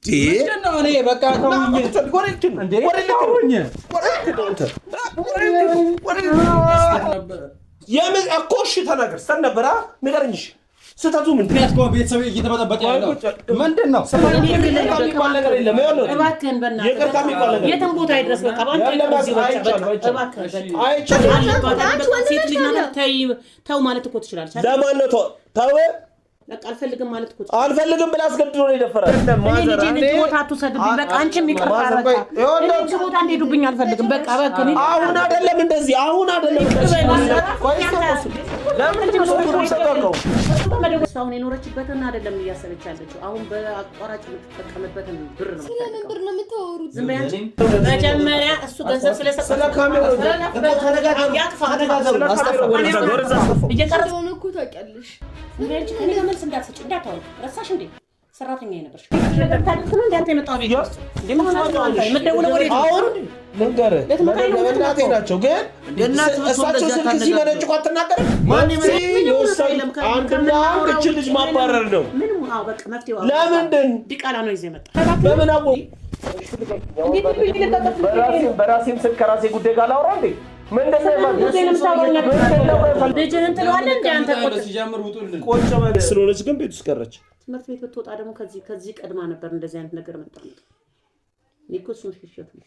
ምንድነው? እኔ በቃ ተውኝ። የምን እኮ እሺ ተናገር። ስተን ነበረ ንገረኝ። እሺ ስህተቱ ምንድን ነው? እኮ ቤተሰብ እየተበጠበጠ ያለው ምንድን ነው? የሚባል ነገር የለም። እባክህን በእናትህ የትም ቦታ ይድረስ። በቃ ተው ማለት እኮ ትችላለች። ለማን ነው ተው? በቃ አልፈልግም ማለት እኮ አልፈልግም ብላ አስገድዶ ነው የደፈራት። ልጅ ቦታ አትውሰድብኝ። በቃ አንቺም ይቅርታ በቃ ልጅ ቦታ እንድሄዱብኝ አልፈልግም። በቃ አሁን አይደለም እንደዚህ አሁን አይደለም እንደዚህ ለምን አሁን የኖረችበትን አይደለም እያሰበች ያለችው። አሁን በአቋራጭ የምትጠቀምበትን ብር ነው። ስለምን ብር ነው የምታወሩት? ዝም በይ አንቺ። መጀመሪያ እሱ ገንዘብ ስለሰጠ እየቀረበ ነው እኮ ታውቂያለሽ። እንዴት ከኔ ጋር መልስ እንዳትሰጪ እንዳታወሪ። ረሳሽ እንዴ? ሰራተኛ የነበርሽ ለምን እንዳንተ የመጣው ቤት ውስጥ የምትደውለው ወዴት ነው? አሁን ልንገርህ እናቴ ናቸው ግን እሳቸው ስልክ ሲመነጭ እኮ አትናገርም። አንድና እች ልጅ ማባረር ነው። ለምንድን ዲቃላ ነው ይዘህ መጣ? በምን አወቁ? በራሴም ስልክ ከራሴ ጉዳይ ጋር ላውራ እንዴ? ልጅህን ትለዋለህ እንደ አንተ ቆጭ ስለሆነች ግን ቤት ውስጥ ቀረች። ትምህርት ቤት ብትወጣ ደግሞ ከዚህ ቀድማ ነበር እንደዚህ አይነት ነገር መጣ። እሱን ሽሽት ነው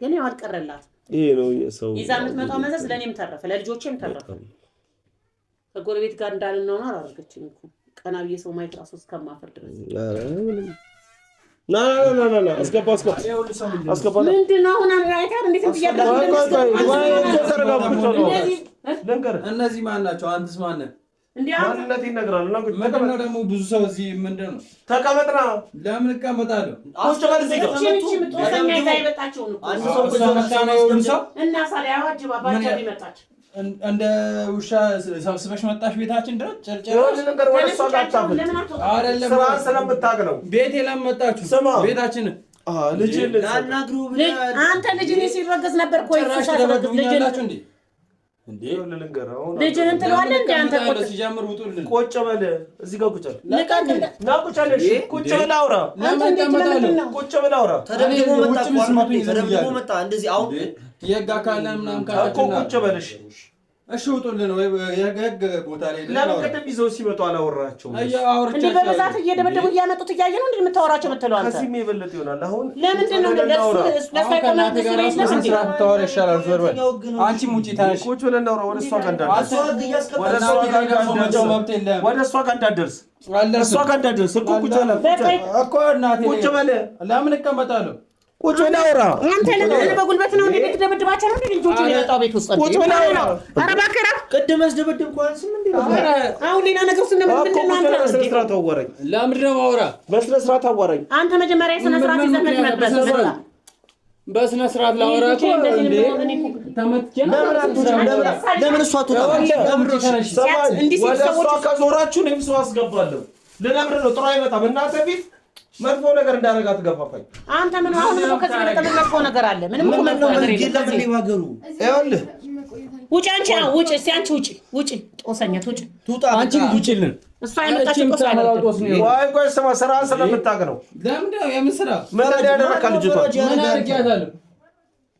ግን ያው አልቀረላት። ይሄ ነው ሰው ይዛ የምትመጣው መዘዝ ለእኔም ተረፈ ለልጆቼም ተረፈ። ከጎረቤት ጋር እንዳልነውና አላደረገችኝ እኮ ቀና ብዬ ሰው ማየት ራሱ እስከማፈር ድረስ ና አስገባ ምንድን ነው አሁን አይታር እንዴት እነዚህ ማን ናቸው? አንተስ ማን ነህ? ማንነት ይነግራል። ምንድን ነው ደግሞ ብዙ ሰው እዚህ ምንድን ነው? ተቀመጥና ለምን እቀመጣለሁ? እንደ ውሻ ሰብስበሽ መጣሽ ቤታችን ድረስ ስለምታውቅ ቤቴ ለምን መጣችሁ? ቤታችን አንተ ልጅ ሲረገዝ ነበር እኮ ትረግዙኛላችሁ እንዴ? ልጅህን ትለዋለህ እንደ አንተ ሲጀምር ውጡልን። ቁጭ በል እዚህ ጋር ቁጭ በል አውራ። ቁጭ በል አውራ። ተደብድቦ መጣ እንደዚህ አሁን የህግ አካል ምናምን ካላችሁ ቁጭ በል እሺ ውጡልን። ወይ የህግ ቦታ ላይ ለምን ቀደም ይዘው ሲመጡ አላወራቸውም? እንዴ በብዛት እየደበደቡ እያመጡት እያየ ነው እንዴ የምታወራቸው የምትለው አንተ? ከዚህም የበለጠ ይሆናል። አሁን ለምንድን ነው አንቺ ሙጪ ታሽ ቁጭ ብለን እናውራ። ወደ እሷ ጋር እንዳትደርስ እኮ ቁጭ በል ለምን እቀመጣለሁ? ቁጭ በል አውራ። አንተ ለምን በጉልበት ነው እንዴ ትደበድባቸው ነው እንዴ ልጆቹ የመጣው ቤት ውስጥ? ቁጭ በል አውራ። ኧረ እባክህ ቅድም አስደበደብኩህ አይደል? ምንድን ነው አሁን ሌላ ነገር ውስጥ ምንድን ነው አንተ? በስነ ስርዓት አዋራኝ። ለምንድን ነው ማውራ? በስነ ስርዓት አዋራኝ። አንተ መጀመሪያ የስነ ስርዓት ይዘህ ነበር። በስነ ስርዓት ላወራ እኮ እንዴ ተመትቼ ለምን እሷ ትወጣ? ወደ እሷ ከዞራችሁ እኔም ሰው አስገባለሁ። ልነግርህ ነው። ጥሩ አይመጣም። እናንተ ፊት መጥፎ ነገር እንዳደረጋት ገፋፋኝ። አንተ ምን አሁን ነው ከዚህ በላይ መጥፎ ነገር አለ? ምንም እኮ መጥፎ ነገር የለም። ይኸውልህ ውጪ አንቺ ውጪ፣ እስኪ አንቺ ውጪ፣ ጦሰኛት ውጪ። አንቺ ውጪልን። እሷ የመጣችው ጦስ አይደለም። ቆይ ስማ፣ ስራህን ስለምታውቅ ነው። ለምንድን ነው የምን ስራ? ምን ያደረካ ልጅቷ? ምን አድርጊያታለሁ?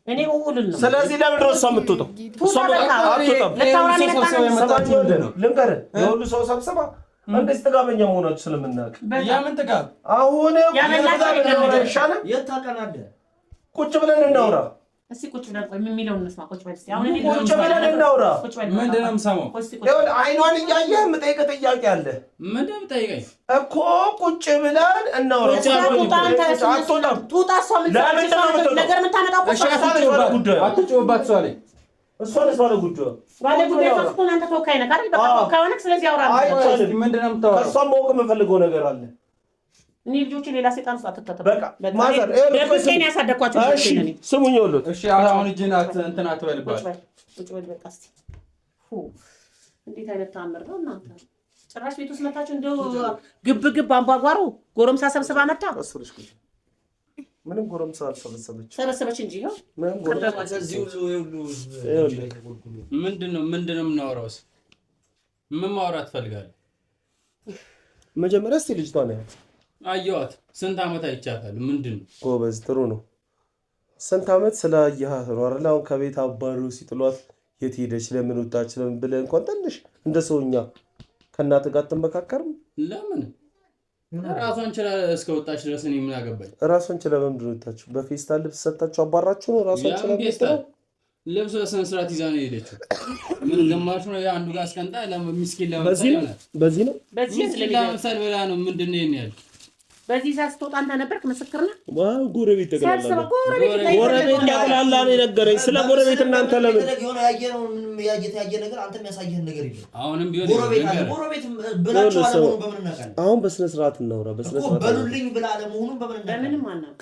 እኔ ውውልን ነው። ስለዚህ ለምንድን ነው እሷ የምትወጣው? እሷ አትወጣም። ልንገርህ፣ የሁሉ ሰው ሰብስባ እንደዚህ ጥጋበኛ መሆናችሁ ስለምናውቅ የምን ጥጋብ? አሁን ይሻላል። የት ታውቀናለህ? ቁጭ ብለን እናውራ። እስኪ ቁጭ ብለን ቆይ የሚለውን እንስማ። ቁጭ በል እስኪ አሁን ቁጭ ብለን እናውራ። ምንድን ነው የምሰማው? ይኸውልህ አይኗን እያየህ የምጠይቅህ ጥያቄ አለ። ምንድን ነው የምጠይቀኝ እኮ? ቁጭ ብለን እናውራ። አትወጣም። ጡጣ እሷ ነገር የምታመጣው አትጮህባት። እሷ ላይ እሷ ነች ባለ ጉዳዩ። ባለ ጉዳዩ ስትሆን አንተ ተወካይ ነህ አይደል? በቃ ተወካይ ሆነህ ስለዚህ አውራ። ምንድን ነው የምታወራው? ከእሷ ማወቅ የምፈልገው ነገር አለ። እኔ ልጆቹ ሌላ ሰይጣን ውስጥ አትከተሉ። በቃ ማዘር ደብቄን ያሳደግኳቸው ልጆች ነኝ። ስሙኝ ይኸውልህ። እሺ አሁን እጅህን እንትን አትበልባት። ቁጭ በል በቃ እስኪ። እንዴት አይነት ተአምር ነው እናንተ! ጭራሽ ቤት ውስጥ መታችሁ እንደው ግብ አምባጓሮ ጎረምሳ ሰብስባ መጣ። ምንም ጎረምሳ አልሰበሰበች እንጂ ይኸው ምንድን ነው የምናወራውስ? ምን ማውራት ትፈልጋለህ? መጀመሪያ እስኪ ልጅቷ ነው አየኋት። ስንት ዓመት አይቻታል። ምንድነው ጎበዝ፣ ጥሩ ነው። ስንት ዓመት ስላየሃት ነው አይደል? አሁን ከቤት አባሩ ሲጥሏት የት ሄደች ለምን ወጣች ለምን ብለህ እንኳን ትንሽ እንደ ሰውኛ ከእናት ጋር አትመካከርም? ለምን ራሷን ችላ እስከወጣች ድረስ እኔ ምን አገባኝ? ራሷን ችላ ለምንድን ነው የወጣችው? በፌስታል ልብስ ሰጣችሁ አባራችሁ ነው? ራሷን ችላ ልብስ በስነ ስርዓት ይዛ ነው የሄደችው። ምን ግማሽ ነው አንዱ ጋር አስቀንጣ ለሚስኪን ለምሳሌ ነው። በዚህ ለምሳሌ በላ ነው ምንድነው ይሄን ያህል በዚህ ሳስተውጣ አንተ ነበርክ ምስክር ነህ? ዋው ጎረቤት ተገላላ ጎረቤት ያላላ ነው ነገረኝ። ስለ ጎረቤት እናንተ ለምን የሆነ ያየነው ምንም ያየ ነገር አንተ የሚያሳየን ነገር የለም። አሁንም ቢሆን ጎረቤት ብላችሁ አለመሆኑን በምን እናውቃለን? አሁን በስነ ስርዓት እናውራ። በስነ ስርዓት በሉልኝ ብላ አለመሆኑን በምን እናውቃለን? በምንም አናውቅ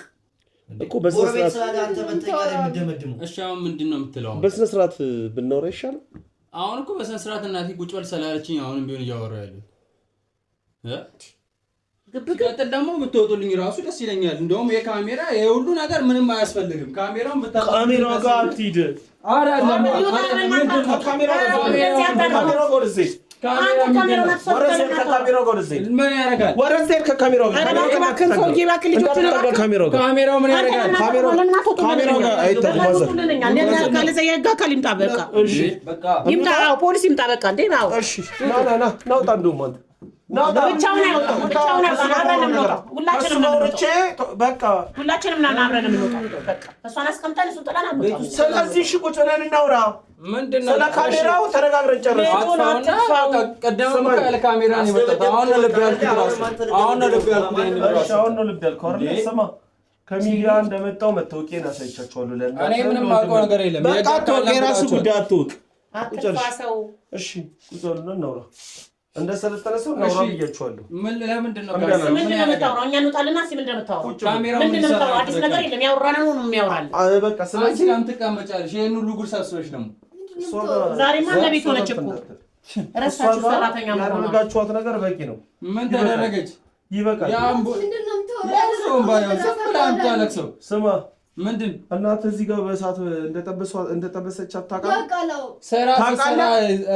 እኮ በስነ ስርዓት ስላለ አንተ መተኛ ላይ የምትደመድመው። እሺ አሁን ምንድነው የምትለው? በስነ ስርዓት ብናወራ ይሻላል። አሁን እኮ በስነ ስርዓት እናቴ ቁጭ በል ስላለችኝ አሁንም ቢሆን እያወራሁ ያለው ግብግብ ደግሞ ብትወጡልኝ ራሱ ደስ ይለኛል። እንደውም የካሜራ የሁሉ ነገር ምንም አያስፈልግም። ካሜራውን ካሜራው ጋር አትሂድ። አይደለም ካሜራው ምን ያደርጋል? ወረዘር ከካሜራው ጋር ካሜራው ምን ያደርጋል? ካሜራው ጋር አይተማዘን ፖሊስ ይምጣ። በቃ እንዴ ነው። እሺ ና ናውጣ እንደውም አንተ ብቻውን አይወጣም። ብቻውን አብረን እንወጣ። ሁላችንም አብረን እንወጣ። በቃ እሷን አስቀምጠን እሱን ጥለን አንወጣም። ስለዚህ እሺ ቁጭ ብለን እናውራ። ምንድነው ስለ ካሜራው ተነጋግረን ጨርሰን ቀደም ካለ ካሜራ ነው የመጣው። አሁን ነው ልብ ያልኩት። አሁን ነው ልብ ያልኩት አይደል? ስማ ከሚዲያ እንደመጣው መታወቂያን አሳይቻቸዋለሁ። እኔ ምንም አውቀው ነገር የለም። በቃ ተወው፣ የራሱ ጉዳይ አትወቅ። አትፋሰው። እሺ ቁጭ ብለን እናውራ። እንደ ሰለጠነ ሰው ነው ብያችኋለሁ። ለምንድን ነው የምታወራው? እኛ እንውጣልና እስኪ ምንድን ነው የምታወራው? ምንድን ነው የምታወራው? አዲስ ነገር የለም። ያወራነው ነው የሚያወራል። በቃ ስለዚህ አንቺ ትቀመጫለሽ። ይሄን ሁሉ ጉድ ሰብስበሽ ደግሞ ዛሬማ ለቤት ሆነች እኮ ረሳችሁ። ሰራተኛ ያደረጋችኋት ነገር በቂ ነው። ምን ተደረገች? ይበቃል። ምንድን ነው የምታወራው? ስማ ምንድን እናት እዚህ ጋር በእሳት እንደጠበሰች አታውቃለህ? ስራ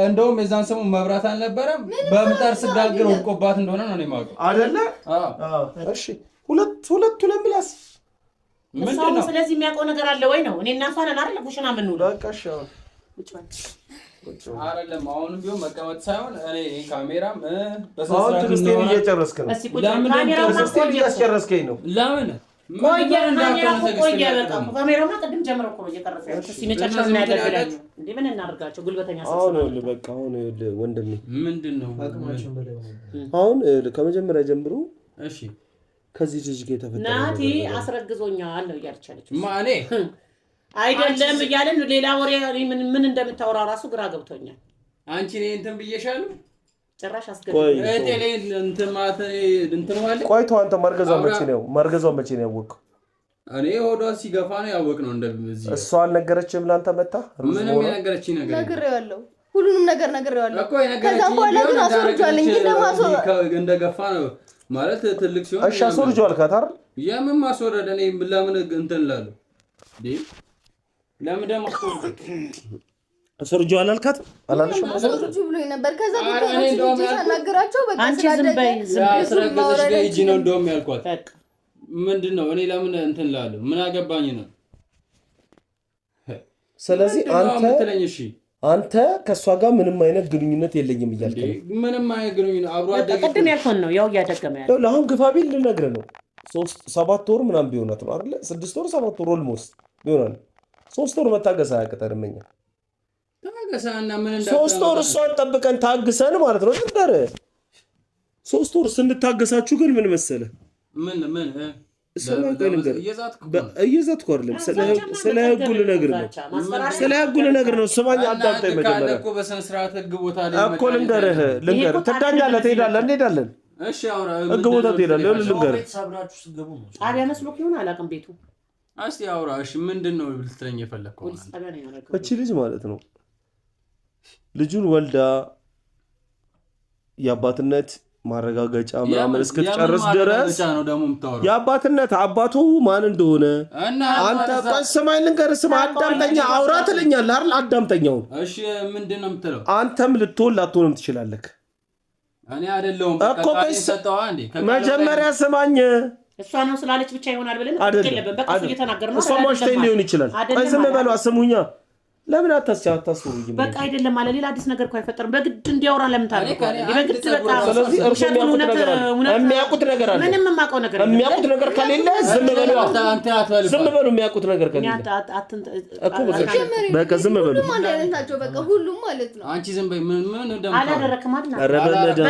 እንደውም የዛን ሰሞን መብራት አልነበረም። በምጣድ ስጋግር ወድቆባት እንደሆነ ነው የማውቀው አይደለ? እሺ ሁለት ምላስ ምንድን ነው? ስለዚህ የሚያውቀው ነገር አለ ወይ ነው? እኔ እና እሷ ነን አይደል ኩሽና የምንውለው። በቃ እሺ አይደለም አሁንም ቢሆን መቀመጥ ሳይሆን እኔ ካሜራም አሁን ትግስቴን እየጨረስክ ነው። እያስጨረስከኝ ነው። ለምን ካሜራማ ቅድም ጀምሮ እኮ ነው እየቀረጸ ያለው። እስኪ መጨረሻ ምን ያደርጋል እንዴ? ምን እናደርጋቸው? ጉልበተኛ ሰው አሁን በቃ አሁን ወንድሜ ምንድነው አሁን ከመጀመሪያ ጀምሮ እሺ ከዚህ ልጅ ጋር ተፈጠረ ናቲ አስረግዞኛል ነው እያልቻለች ማኔ አይደለም እያለን ሌላ ወሬ ምን እንደምታወራ ራሱ ግራ ገብቶኛል። አንቺ ነኝ እንትን ብዬሻለሁ ጭራሽ አስገድደኝ እቴሌ እንትን ማለት እንትን ማለት ቆይ ተው አንተ ማርገዟ መቼ ነው ያወቅኸው? እኔ ሆዷ ሲገፋ ነው ያወቅነው። እንደዚህ እሷ አልነገረችም ለአንተ መጣ? ምንም የነገረችኝ ነገር ነግሬዋለሁ። ሁሉንም ነገር ነግሬዋለሁ። እኮ የነገረችኝ በኋላ ግን አስወርጇል እንጂ እንደገፋ ነው ማለት ትልቅ ሲሆን እሺ አስወርጇል ካታር የምን ማስወረድ እኔ ለምን እንትን እላለሁ እንዴ? ለምን ደግሞ አስወርጇል አልካት አላለሽም? አስወርጁ ብሎኝ ነበር። ከዛ በቃ ሳናገራቸው በቃ አንቺ ዝም በይ አስረገዘሽ ጋር ሂጂ ነው እንደውም ያልኳት። ምንድነው እኔ ለምን እንትን እላለሁ? ምን አገባኝ ነው። ስለዚህ አንተ ከሷ ጋር ምንም አይነት ግንኙነት የለኝም እያልክ ነው? ምንም አይነት ግንኙነት አብሮ አደግ ቅድም ያልኩን ነው ያው እያደገመ ያለው። ለአሁን ግፋቢል ልነግርህ ነው 7 ወር ምናምን ቢሆናት ነው አይደል? 6 ወር 7 ወር ኦልሞስት ቢሆናል። 3 ወር መታገስ አያቅተንም እኛ። ታገሳና ምን እንደ 3 ወር እሷን ጠብቀን ታግሰን ማለት ነው። እንደረ 3 ወር ስንታገሳችሁ ግን ምን መሰለህ እየዛትኩ አይደለም ስለ ህጉ ልነግርህ ነው። ስማኝ አዳምጠኝ መጀመሪያ እኮ በስነ ስርዓት ህግ ቦታ ላይ እኮ ልንገርህ ትዳኛለህ፣ ትሄዳለህ፣ እንሄዳለን። እሺ አውራ ህግ ቦታ ትሄዳለህ። ልንገርህ ጣቢያ መስሎክ ይሆን አላውቅም ቤቱ። እስቲ አውራ። እሺ ምንድነው ልትለኝ የፈለከው? እቺ ልጅ ማለት ነው ልጁን ወልዳ የአባትነት ማረጋገጫ ምናምን እስክትጨርስ ድረስ የአባትነት አባቱ ማን እንደሆነ አንተ ቆስማይ ልንገርህ። ስማ አዳምጠኛ አውራ ትለኛለህ አይደል? አዳምጠኛው እሺ ምንድነው የምትለው? አንተም ልትሆን ላትሆንም ትችላለህ። እኔ አይደለሁም እኮ መጀመሪያ ስማኝ እሷ ነው ስላለች ብቻ ይሆናል ብለን ተከለበን በቃ እየተናገር ነው እሷ ማሽተኝ ሊሆን ይችላል ቆይ ዝም በሉ አስሙኛ ለምን አታስቡኝ በቃ አይደለም ማለት ሌላ አዲስ ነገር እኮ አይፈጠርም በግድ እንዲያወራ ለምን ታደርጋለህ በግድ በቃ ስለዚህ እርሱ የሚያውቁት ነገር አለ ምንም የማውቀው ነገር የሚያውቁት ነገር ከሌለ ዝም በሉ አንተ አትበል ዝም በሉ የሚያውቁት ነገር ከሌለ እኮ በቃ ዝም በሉ ሁሉም አንድ አይነት ናቸው በቃ ሁሉም ማለት ነው አንቺ ዝም በይ ምን ደም አላደረክም አይደል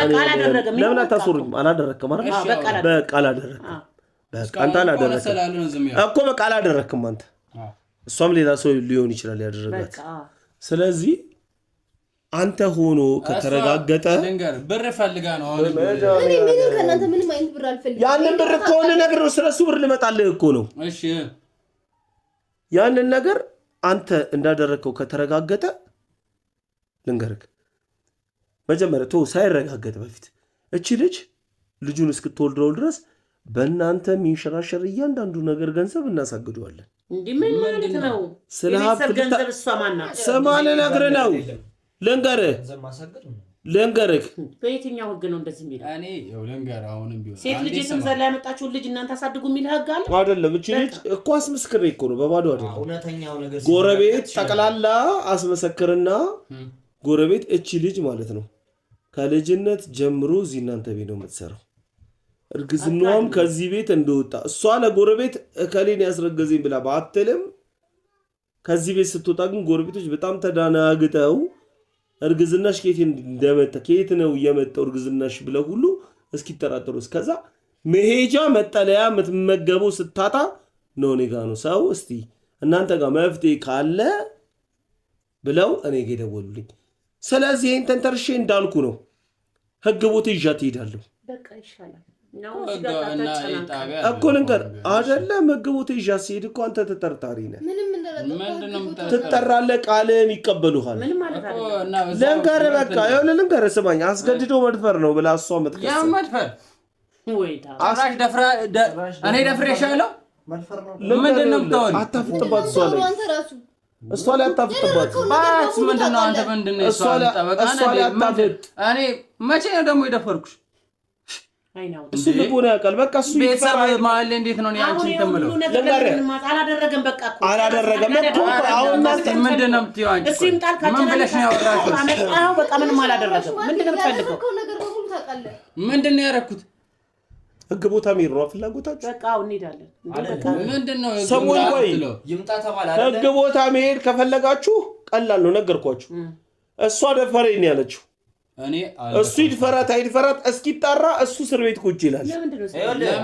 በቃ አላደረክም ለምን አታስሩኝ አላደረክም አይደል በቃ አላደረክም በቃ አንተ አላደረክም እኮ በቃ አላደረክም አንተ እሷም ሌላ ሰው ሊሆን ይችላል ያደረጋት ስለዚህ አንተ ሆኖ ከተረጋገጠ ልንገር ብር ፈልጋ ነው አሁን እኔ ምን ከናንተ ምንም አይነት ብር አልፈልግም ያንን ብር ከሆነ ነገር ነው ስለሱ ብር ልመጣልህ እኮ ነው እሺ ያንን ነገር አንተ እንዳደረከው ከተረጋገጠ ልንገርክ መጀመሪያ ሳይረጋገጥ በፊት እቺ ልጁን እስክትወልደው ድረስ በእናንተ ሚንሸራሸር እያንዳንዱ ነገር ገንዘብ እናሳግደዋለን እንዴ ምን ማለት ነው ስለሀብት ገንዘብ እሷ ማናት ሰማነ ነገር ነው ልንገርህ በየትኛው ህግ ነው እንደዚህ የሚለው እኔ ልንገር አሁንም ቢሆን ሴት ልጅ ስም ዘላ ያመጣችው ልጅ እናንተ አሳድጉ የሚል ህግ አለ አይደለም እቺ ልጅ እኮ አስመስክሬ እኮ ነው በባዶ አይደለም እውነተኛው ነገር ጎረቤት ጠቅላላ አስመሰክርና ጎረቤት እቺ ልጅ ማለት ነው ከልጅነት ጀምሮ እዚህ እናንተ ቤት ነው የምትሰራው እርግዝናውም ከዚህ ቤት እንደወጣ እሷ ለጎረቤት እከሌን ያስረገዘኝ ብላ ባትልም ከዚህ ቤት ስትወጣ ግን ጎረቤቶች በጣም ተዳናግጠው እርግዝናሽ ከየት ነው የመጣው እርግዝናሽ ብለው ሁሉ እስኪተራጠሩ እስከዛ መሄጃ መጠለያ የምትመገበው ስታጣ ነው እኔ ጋር ነው ሰው እስቲ እናንተ ጋር መፍትሄ ካለ ብለው እኔ ጋር ደወሉልኝ ስለዚህ ይሄን ተንተርሼ እንዳልኩ ነው ህግ ቦታ ይዣት እሄዳለሁ በቃ ይሻላል እኮ ልንገር አይደለም ህግ ቦታ ይዣት ሲሄድ እኮ አንተ ተጠርጣሪ ነህ ምንድነው ትጠራለህ ቃልን ይቀበሉሃል ምን ማለት ነው ልንገር በቃ ልንገር ስማኝ አስገድዶ መድፈር ነው ብላ እሷ መጥቀስ ያ መድፈር ወይታ አራሽ ደፍራ እኔ ደፍሬሻለሁ መድፈር ነው ምንድነው የምታወሪው አታፍጥባት እሷ ላይ አታፍጥባት ባስ ምንድነው አንተ ምንድነው እሷ ተበቃ እኔ መቼ ነው ደግሞ የደፈርኩሽ አይናው እሱ ልቦና ያውቃል በቃ እሱ ይፈራል ማለት እንዴት ነው አንቺ ተምለው አላደረገም በቃ እኮ አላደረገም እኮ አሁን ምንድነው የምትይው አንቺ እሱ ይምጣል ካቻለ አመጣው በቃ ምንም አላደረገም ምንድነው የምትፈልገው ነገር በሙሉ ታውቃለህ ምንድነው ያደረኩት ህግ ቦታ መሄድ ነው ፍላጎታችሁ በቃ እንሄዳለን ምንድነው ሰሞን ቆይ ይምጣ ተባለ አይደል ህግ ቦታ መሄድ ከፈለጋችሁ ቀላል ነው ነገርኳችሁ እሷ ደፈረኝ ያለችው እኔ እሱ ይድፈራት እስኪጣራ እሱ እስር ቤት ቁጭ ይላል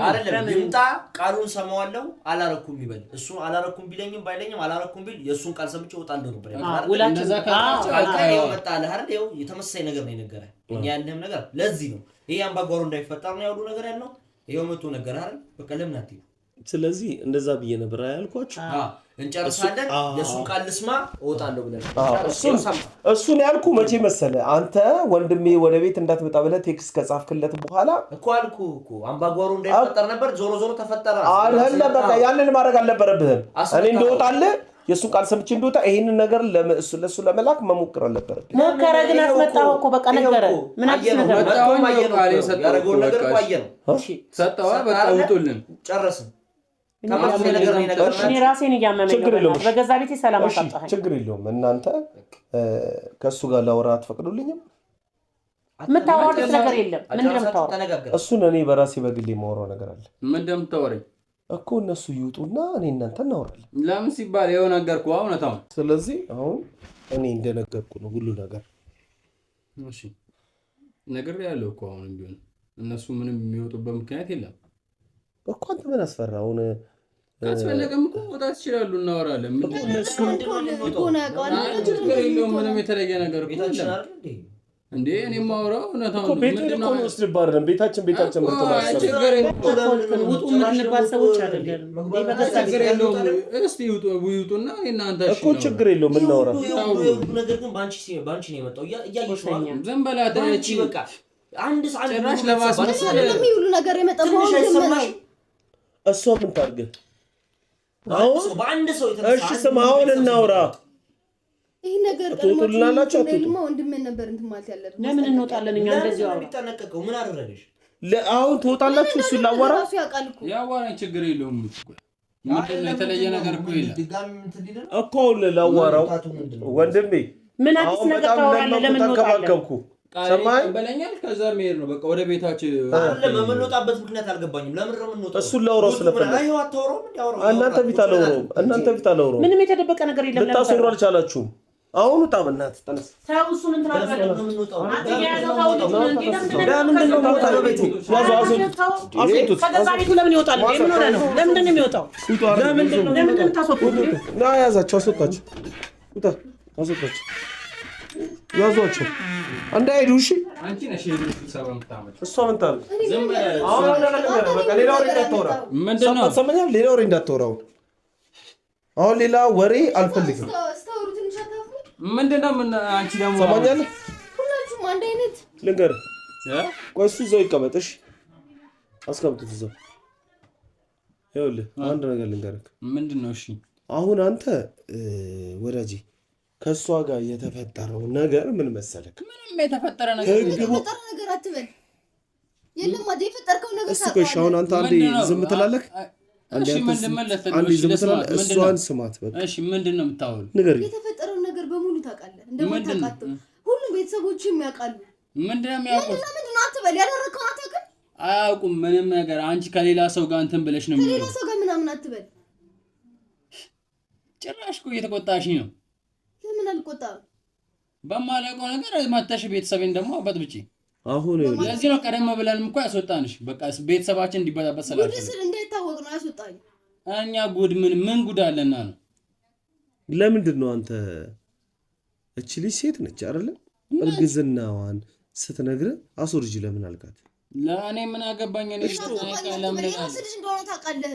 አይደለም ይምጣ ቃሉን ሰማዋለሁ አላረኩም ይበል እሱ አላረኩም ቢለኝም ባይለኝም አላረኩም ቢል የሱን ቃል ሰምቼ እወጣለሁ ነበር ወላችሁ ቃል መጣለ አይደል የተመሳሳይ ነገር ነው የነገረ እኛ ያለህም ነገር ለዚህ ነው ይሄ አምባጓሮ እንዳይፈጠር ነው ያሉ ነገር ያለው ይሄው መቶ ነገር አይደል በቃ ለምን አትይ ስለዚህ እንደዛ ብዬ ነበር ያልኳችሁ እንጨርሳለን የሱን ቃል ልስማ እወጣለሁ ብለን እሱን ያልኩ መቼ መሰለ አንተ ወንድሜ ወደ ቤት እንዳትመጣ ብለህ ቴክስት ከጻፍክለት በኋላ እኮ አልኩ እኮ አምባጓሮ እንዳይፈጠር ነበር ዞሮ ተፈጠረ አይደለም በቃ ያንን ማድረግ አልነበረብህም እኔ እንደወጣለ የሱን ቃል ሰምቼ እንደወጣ ይሄንን ነገር ለሱ ለመላክ መሞከር አልነበረብህም ሞከረ ግን አስመጣው እኮ በቃ ነገረ ምን አዲስ ነገር መጣው ያረጋው ነገር ቆየ ነው ሰጣው በቃ ውጡልን ጨረስን እኔ ራሴን እያመመኝ ነው በገዛ ቤቴ ሰላም አጣጣኝ ችግር የለውም እናንተ ከሱ ጋር ላወራ አትፈቅዱልኝም የምታወራው ነገር የለም ምንድነው የምታወራው እሱን እኔ በራሴ በግሌ የማወራው ነገር አለ ምንድነው የምታወራኝ እኮ እነሱ ይውጡና እኔ እናንተ እናወራለን ለምን ሲባል ይሄው ነገርኩ አሁን ስለዚህ አሁን እኔ እንደነገርኩ ነው ሁሉ ነገር እሺ ነገር ያለው እኮ አሁን ቢሆን እነሱ ምንም የሚወጡበት ምክንያት የለም እኮ አንተ ምን አስፈራ አሁን አስፈለገም እኮ ወጣት ይችላሉ እናወራለን እነሱ ምንም የተለየ ነገር እኮ እንዴ እኔ ማውራው እኮ ቤቱን ውስጥ ይባረን ቤታችን ምርጥ ችግር ውጡ ምንባል ሰዎች አይደለም በገዛ ችግር የለውም እስቲ ውጡና እናንተ እኮ ችግር የለውም እናወራ ነገር ግን ባንቺ ነው የመጣው እያየሽ ነው ዝም በላት እቺ በቃ አንድ ሰዓት ጭራሽ ለማስመሰል የሚውሉ ነገር የመጣው እሷ ምን ታርገ አሁን በአንድ ሰው የተነሳ እሺ ስማ አሁን እናውራ ይሄ ነገር ትወጡልናላችሁ ደግሞ ወንድሜ ነበር እንትን ማለት ያለብን ለምን እንወጣለን እኛ እንደዚህ አውራ ተነቀቀው ምን አደረገሽ አሁን ትወጣላችሁ እሱ ላወራ ራሱ ያውቃል እኮ ያዋራኝ ችግር የለውም ምንድነው የተለየ ነገር እኮ የለም እኮ ላወራው ወንድሜ ምን አዲስ ነገር ታወራለህ ለምን እንወጣለን ሰማይ በለኛል ከዛ መሄድ ነው በቃ ወደ ቤታችን አይደለም የምንወጣበት ምክንያት አልገባኝም ለምን ነው የምንወጣው እሱ ላወራው ስለፈለኩ አይው አታወራው ምን ያወራው እናንተ ፊት አላወራው ምንም የተደበቀ ነገር የለም ልታስወሩ አልቻላችሁም አሁን ውጣ በእናትህ ተነስ ታው እሱን እንትን አድርገን ነው የምንወጣው ለምን ይወጣል ለምን ሆነ ነው ለምንድን ነው የሚወጣው ለምንድን ታስወጡት ና ያዛቸው አስወጣቸው ውጣ አስወጣቸው ያዟቸው እንዳይሄዱ እሺ አንቺ ነሽ የሰበም ታመጭ እሷ ምን ታል አሁን በቃ ሌላ ወሬ እንዳታወራ ምንድነው ሰማኛል ሌላ ወሬ እንዳታወራው አሁን ሌላ ወሬ አልፈልግም ምንድነው ምን አንቺ ደግሞ ሰማኛል ሁላችሁም አንድ አይነት ልንገርህ ቆይ እሱ እዛው ይቀመጥሽ አስቀምጡት እዛው ይኸውልህ አንድ ነገር ልንገርህ ምንድነው እሺ አሁን አንተ ወዳጄ ከሷ ጋር የተፈጠረው ነገር ምን መሰለክ ምንም የተፈጠረ ነገር አትበል የለም ማለት የፈጠርከው ነገር እሱ ከሻውን አንተ አንዴ ዝም ትላለህ አንዴ ዝም ትላለህ እሷን ስማት በቃ እሺ ምንድነው የምታወሩ ነገር የተፈጠረው ነገር በሙሉ ታውቃለህ እንደማታውቃው ሁሉም ቤተሰቦችም ያውቃሉ ምንድነው የሚያውቁት ምንድነው አትበል ያደረከው አታውቅም አያውቁም ምንም ነገር አንቺ ከሌላ ሰው ጋር እንትን ብለሽ ነው ከሌላ ሰው ጋር ምናምን አትበል ጭራሽ እኮ እየተቆጣሽኝ ነው ለምን አልቆጣም በማላውቀው ነገር ማታሽ ቤተሰቤን ደግሞ አበጥብጪ አሁን ለዚህ ነው ቀደም ብለንም እኮ ያስወጣንሽ በቃ ቤተሰባችን እንዲበጣበጥ ሰላም ጉድ ስል እንዳይታወቅ ነው ያስወጣኝ እኛ ጉድ ምን ጉድ አለና ነው ለምንድን ነው አንተ እቺ ልጅ ሴት ነች አይደለ እርግዝናዋን ስትነግር አስወርጂ ለምን አልካት ለእኔ ምን አገባኝ እኔ ለምን ልጅ እንደሆነ ታውቃለህ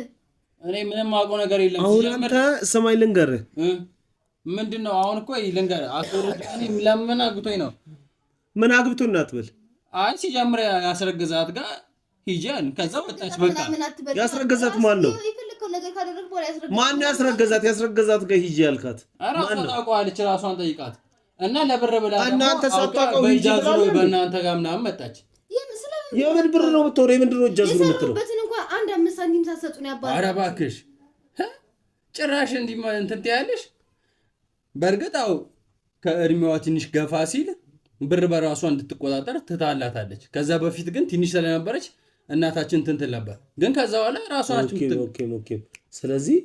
እኔ ምንም አውቀው ነገር የለም አሁን አንተ ሰማይ ልንገርህ ምንድነው አሁን እኮ ይልንገር አስወርጂ እኔ ለምን አግቶኝ ነው ምን አግብቶና አትበል አይ ሲጀምር ያስረገዛት ጋር ሂጂን ከዛ ወጣች በቃ ያስረገዛት ማን ነው ማን ያስረገዛት ጋር ሂጂ ያልካት ማን ነው ታውቀዋለች ራሷን ጠይቃት እና ለብር ብላ እናንተ ሳታውቀው ሂጂ ትላለህ በእናንተ ጋር ምናምን መጣች የምን ብር ነው የምትወረው የምንድን ነው እጃዝሩ የምትለው በትን እንኳን አንድ 5 ሳንቲም ሳትሰጡን ያባል ኧረ እባክሽ ጭራሽ እንዲህ እንትን ትያለሽ በእርግጣው ከእድሜዋ ትንሽ ገፋ ሲል ብር በራሷ እንድትቆጣጠር ትታላታለች ከዛ በፊት ግን ትንሽ ስለነበረች እናታችን ትንትል ነበር ግን ከዛ በኋላ ራሷን ኦኬ ስለዚህ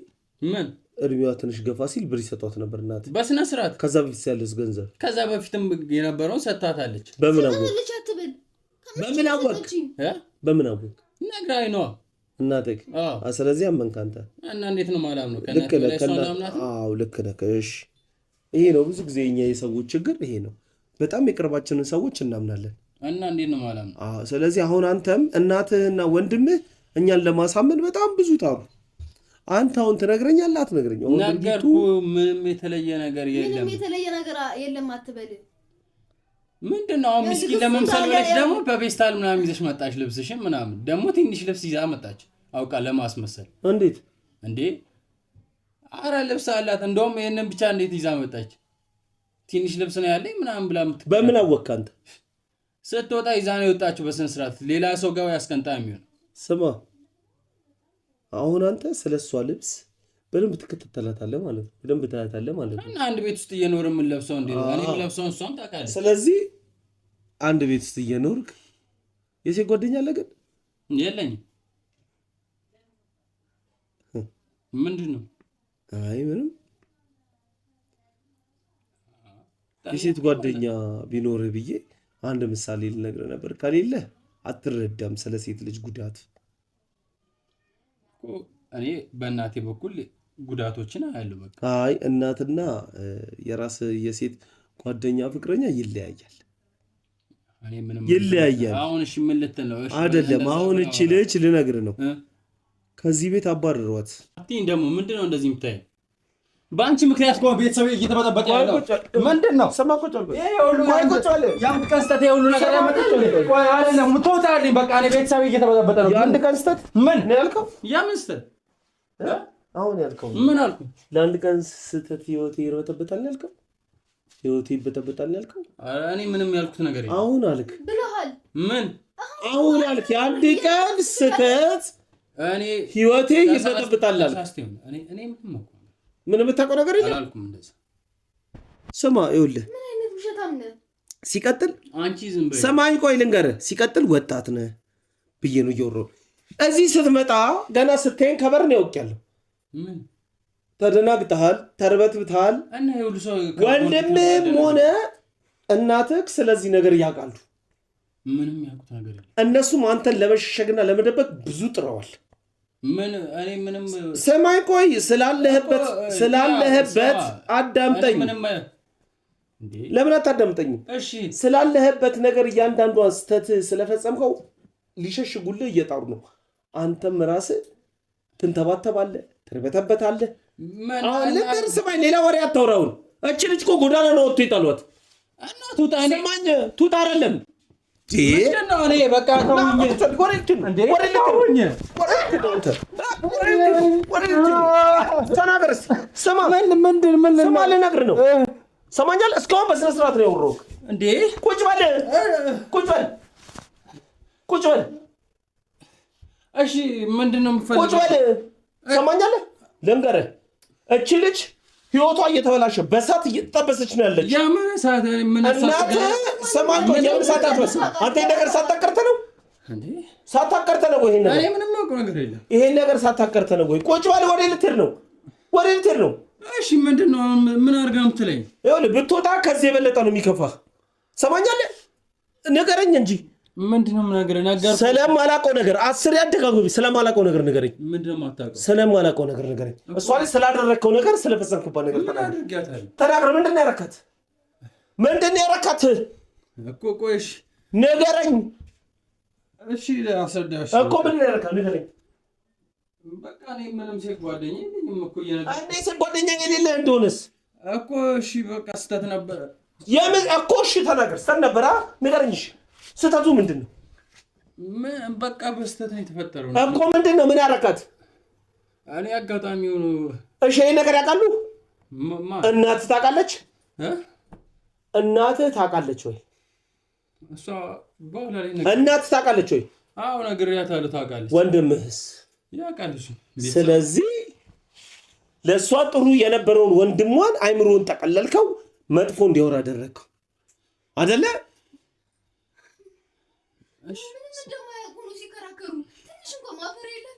ምን እድሜዋ ትንሽ ገፋ ሲል ብር ይሰጧት ነበር እናት በስነ ስርዓት ከዛ በፊት ያለስ ገንዘብ ከዛ በፊትም የነበረውን ሰጣታለች በምን አወቅ ነግራኝ ነው እናትህ ስለዚህ አመንክ አንተ እና እንዴት ነው ማለት ነው ልክ ነህ እሺ ይሄ ነው ብዙ ጊዜ እኛ የሰዎች ችግር ይሄ ነው በጣም የቅርባችንን ሰዎች እናምናለን እና እንዴት ነው ማለት ነው ስለዚህ አሁን አንተም እናትህና ወንድምህ እኛን ለማሳመን በጣም ብዙ ታሩ አንተ አሁን ትነግረኛለህ አትነግረኛው ነገርኩ ምንም የተለየ ነገር የለም አትበል ምንድነው አሁን ምስኪን ለመምሰል ብለሽ ደግሞ በቤስታል ምናምን ይዘሽ መጣሽ ልብስሽን ምናምን ደግሞ ትንሽ ልብስ ይዛ መጣች አውቃ ለማስመሰል እንዴት እንዴ አረ ልብስ አላት እንደውም ይሄንን ብቻ እንዴት ይዛ መጣች ትንሽ ልብስ ነው ያለኝ ምናምን ብላ በምን አወቅህ አንተ ስትወጣ ይዛ ነው የወጣችው በስነ ስርዓት ሌላ ሰው ጋር ያስቀንጣ የሚሆን ስማ አሁን አንተ ስለሷ ልብስ በደንብ ትከታተላታለህ ማለት ነው በደንብ ታያታለህ ማለት ነው እና አንድ ቤት ውስጥ እየኖር ምን ለብሰው እንዴ እኔ ለብሰው እሷም ታውቃለች ስለዚህ አንድ ቤት ውስጥ እየኖርክ የሴት ጓደኛ አለ ግን የለኝም ምንድነው አይ ምንም የሴት ጓደኛ ቢኖርህ ብዬ አንድ ምሳሌ ልነግርህ ነበር ከሌለ አትረዳም ስለ ሴት ልጅ ጉዳት እኔ በእናቴ በኩል ጉዳቶችን አያለሁ በቃ አይ እናትና የራስ የሴት ጓደኛ ፍቅረኛ ይለያያል እኔ ምንም ይለያያል አሁን እሺ ምን ልትል ነው እሺ አይደለም አሁን እቺ ልጅ ልነግርህ ነው ከዚህ ቤት አባረሯት አትይኝ ደግሞ ምንድነው እንደዚህ የምታይ በአንቺ ምክንያት ቆም ቤተሰብ እየተበጠበጠ ያለው ምንድነው ሰማቆጫል ያን ቀንስተት የሁሉ ነገር ያመጣል ቆይ አይደለም ምትወጣልኝ በቃ እኔ ቤተሰብ እየተበጠበጠ ነው ያን ቀንስተት ምን ነው ያልከው ያምን ስተት አሁን ያልከው ምን አልኩ? ለአንድ ቀን ስተት ህይወት ይረተበታል ያልከው ህይወቴ ይበጠበጣል ያልከው? እኔ ምንም ያልኩት ነገር የለም። አሁን አልክ ብለሃል። ምን አሁን አልክ? የአንድ ቀን ስህተት እኔ ህይወቴ ይበጠበጣል አልክ። እኔ ምን የምታውቀው ነገር የለም አላልኩም እንደዛ። ስማ ይኸውልህ፣ ምን አይነት ውሸታም ነህ? ሲቀጥል አንቺ ዝም በይ። ሰማኝ፣ ቆይ ልንገርህ። ሲቀጥል ወጣት ነህ ብዬ ነው እየወራሁ። እዚህ ስትመጣ ገና ስታየን ከበር ነው ያውቅያለሁ። ምን ተደናግጠሃል፣ ተርበትብተሃል። እና ይኸውልህ ሰው ወንድምም ሆነ እናትህ ስለዚህ ነገር ያውቃሉ። ምንም ያውቁት ነገር የለም። እነሱም አንተን ለመሸሸግና ለመደበቅ ብዙ ጥረዋል። እኔ ምንም ሰማይ ቆይ ስላለህበት አዳምጠኝ። ለምን አታዳምጠኝም? እሺ ስላለህበት ነገር እያንዳንዷን ስተት ስለፈጸምከው ሊሸሽጉልህ እየጣሩ ነው። አንተም ራስህ ትንተባተባለህ፣ ትርበተበታለህ። አሁን ልንገርህ፣ ስማኝ፣ ሌላ ወሬ አታውራውን። እቺ ልጅ እኮ ጎዳና ነው ወጥቶ ይጣሏት። ስማኝ፣ ቱጣ አይደለም ልነግርህ ነው። ሰማኛለህ? እስካሁን በስነ ስርዓት ነው ያወራሁህ። ቁጭ በል። እሺ ምንድን ነው የምትፈልገው? ቁጭ በል። ሰማኛለህ? ልንገርህ፣ እቺ ልጅ ህይወቷ እየተበላሸ በሳት እየተጠበሰች ነው ያለች። የምን ሰዓት ሰማኝ፣ የምን ሰዓት አትበስ። አንተ ይሄን ነገር ሳታቀርተህ ነው ወይ? ይሄን ነገር ሳታቀርተህ ነው ወይ? ቁጭ በል። ወዴት ልትሄድ ነው? እሺ ምንድን ነው? ምን አድርገህ ነው የምትለኝ? ይኸውልህ ብትወጣ ከዚህ የበለጠ ነው የሚከፋህ። ሰማኛለህ? ንገረኝ እንጂ ምንድን ነው የምነግርህ? ስለማላውቀው ነገር አስር ያደጋግም። ስለማላውቀው ነገር ንገረኝ። ምንድን ነው የማታውቀው? ስለማላውቀው ነገር ንገረኝ። እሷ ላይ ስላደረግከው ነገር፣ ስለፈጸምክባት ነገር ተናግረህ። ምንድን ነው ያረካት እኮ? ቆይ እሺ ንገረኝ። እሺ አስረዳሽ እኮ ምንድን ነው ያረካት? ንገረኝ። በቃ እኔ ምንም ሴት ጓደኛ የለኝም እኮ። ሴት ጓደኛ የሌለህ እንደሆነስ እኮ እሺ በቃ ስህተት ነበረ እኮ። እሺ ተናገር። ስህተት ነበረ ንገረኝ። እሺ ስህተቱ ምንድን ነው? በቃ በስህተት ነው የተፈጠረው እኮ። ምንድን ነው? ምን ያረካት? እኔ አጋጣሚ ሆኖ። እሺ ይሄን ነገር ያውቃሉ? እናትህ ታውቃለች? እናትህ ታውቃለች ወይ? እሷ በኋላ ላይ እናትህ ታውቃለች ወይ? አዎ ነግሬያታለሁ። ታውቃለች። ወንድምህስ ያውቃል? ስለዚህ ለእሷ ጥሩ የነበረውን ወንድሟን አይምሮን ጠቀለልከው፣ መጥፎ እንዲያወራ አደረግከው አደለ?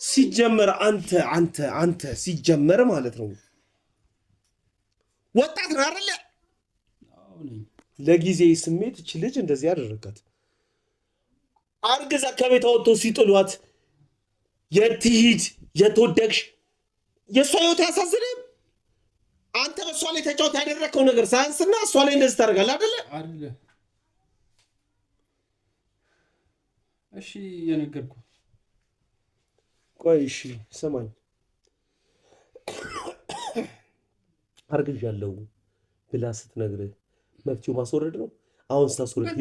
ሲጀመር አንተ ሲጀመር ማለት ነው ወጣት ነው አይደለ? ለጊዜ ስሜት እች ልጅ እንደዚህ ያደረጋት አርግዛ ከቤት አወጥቶ ሲጥሏት የትሂድ የተወደቅሽ የእሷ ህይወት ያሳዝንም። አንተ በእሷ ላይ ተጫወት ያደረግከው ነገር ሳያንስና እሷ ላይ እንደዚህ ታደርጋለህ አይደለ? እሺ የነገርኩ። ቆይ እሺ ስማኝ፣ አርግዣለሁ ብላ ስትነግርህ መፍትሄው ማስወረድ ነው። አሁን ስታስወረድ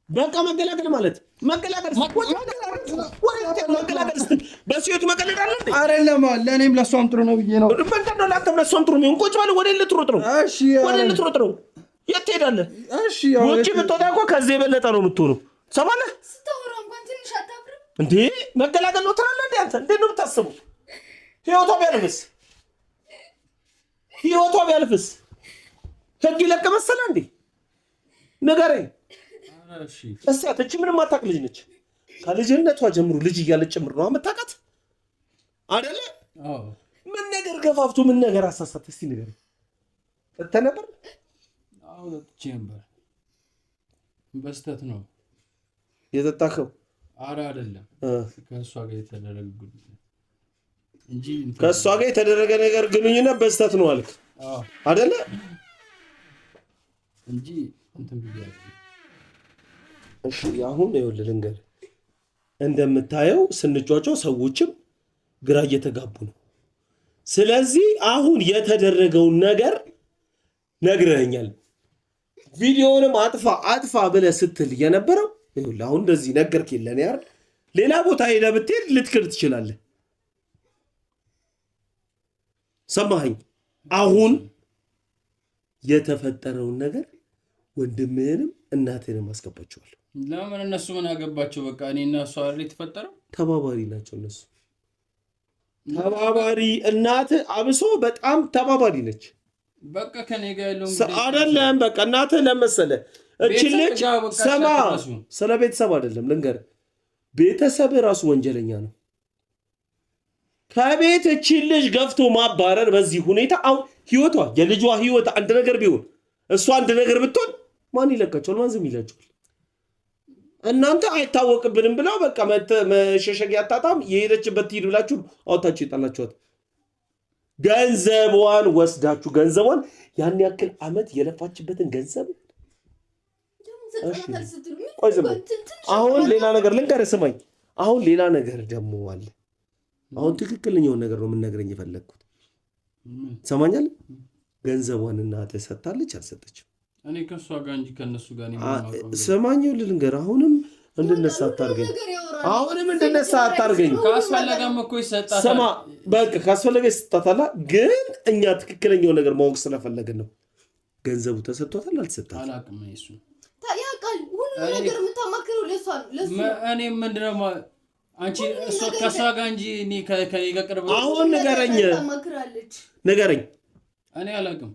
በቃ መገላገል ማለት መገላገል በሲዮቱ መቀለድ አለ እንዴ? አይደለም። ለእኔም ለእሷም ጥሩ ነው ብዬ ነው። ምንድን ነው ለአንተም ለእሷም ጥሩ ነው? ቁጭ በል። ወዴት ልትሮጥ ነው? የት ትሄዳለህ? ውጭ ብትወጣ እኮ ከዚህ የበለጠ ነው የምትሆነው። ሰማለህ? እንዴ መገላገል ነው ትላለህ እንዴ? አንተ እንዴት ነው የምታስበው? ህይወቷ ቢያልፍስ ህግ ይለቅ መሰለህ እንዴ? ንገረኝ እስኪ። አትቺ ምንም አታውቅ ልጅ ነች። ከልጅነቷ ጀምሮ ልጅ እያለች ጭምር ነው የምታውቃት አይደለ? ምን ነገር ገፋፍቶ ምን ነገር አሳሳት? እስቲ ንገረኝ። ጠጥተህ ነበር? አዎ ጠጥቼ ነበር። በስተት ነው የጠጣኸው? ኧረ አይደለም፣ ከእሷ ጋር የተደረገ እንጂ ከእሷ ጋር የተደረገ ነገር ግንኙነት በስተት ነው አልክ አይደለ? እንጂ እንትን ብያለሁ። እሺ አሁን ይኸውልህ ልንገርህ፣ እንደምታየው ስንጫጫው ሰዎችም ግራ እየተጋቡ ነው። ስለዚህ አሁን የተደረገውን ነገር ነግረኸኛል። ቪዲዮውንም አጥፋ ብለህ ስትል የነበረው ይኸውልህ አሁን እንደዚህ ነገርክ የለን ያር ሌላ ቦታ ሄደህ ብትሄድ ልትክድ ትችላለህ። ሰማኸኝ? አሁን የተፈጠረውን ነገር ወንድምህንም እናትህንም አስገባቸዋለሁ። ለምን እነሱ ምን አገባቸው? በቃ እኔ እና እሷ አይደል የተፈጠረው? ተባባሪ ናቸው እነሱ። ተባባሪ እናትህ አብሶ በጣም ተባባሪ ነች። በቃ ከኔ ጋር ያለው አይደለም። በቃ እናትህ ለመሰለ እቺ ልጅ ሰማ። ስለ ቤተሰብ አይደለም ልንገርህ፣ ቤተሰብ ራሱ ወንጀለኛ ነው። ከቤት እቺ ልጅ ገፍቶ ማባረር በዚህ ሁኔታ አሁን ህይወቷ የልጇ ህይወት አንድ ነገር ቢሆን እሷ አንድ ነገር ብትሆን ማን ይለቃቸዋል? ማን ዝም ይላቸዋል? እናንተ አይታወቅብንም ብለው በቃ መሸሸጊያ አታጣም የሄደችበት ትሄድ ብላችሁ አውጣችሁ ይጣላችኋት። ገንዘቧን ወስዳችሁ ገንዘቧን ያን ያክል አመት የለፋችበትን ገንዘብ ቆይ ዝም አሁን ሌላ ነገር ልንገርህ፣ ስማኝ። አሁን ሌላ ነገር ደግሞ አለ። አሁን ትክክለኛውን ነገር ነው የምንነግረኝ የፈለግኩት። ሰማኛለህ? ገንዘቧን እናትህ ሰጥታለች አልሰጠችም? እኔ ከሷ ጋር እንጂ ከነሱ ጋር ሰማኝ ልንገርህ። አሁንም እንድነሳ አታርገኝ። ካስፈለገም እኮ ይሰጣታል። ስማ በቃ ካስፈለገ ይሰጣታል። ግን እኛ ትክክለኛው ነገር ማወቅ ስለፈለግን ነው። ገንዘቡ ተሰጥቷታል አልተሰጣትም? አላውቅም። እሱ ያውቃል። ሁሉ ነገር የምታማክረው ለሷ ነው። እኔ ምንድነው አንቺ እሷ ከሷ ጋር እንጂ እኔ ከኔ ጋር ቅርብ አሁን ንገረኝ። እኔ አላውቅም።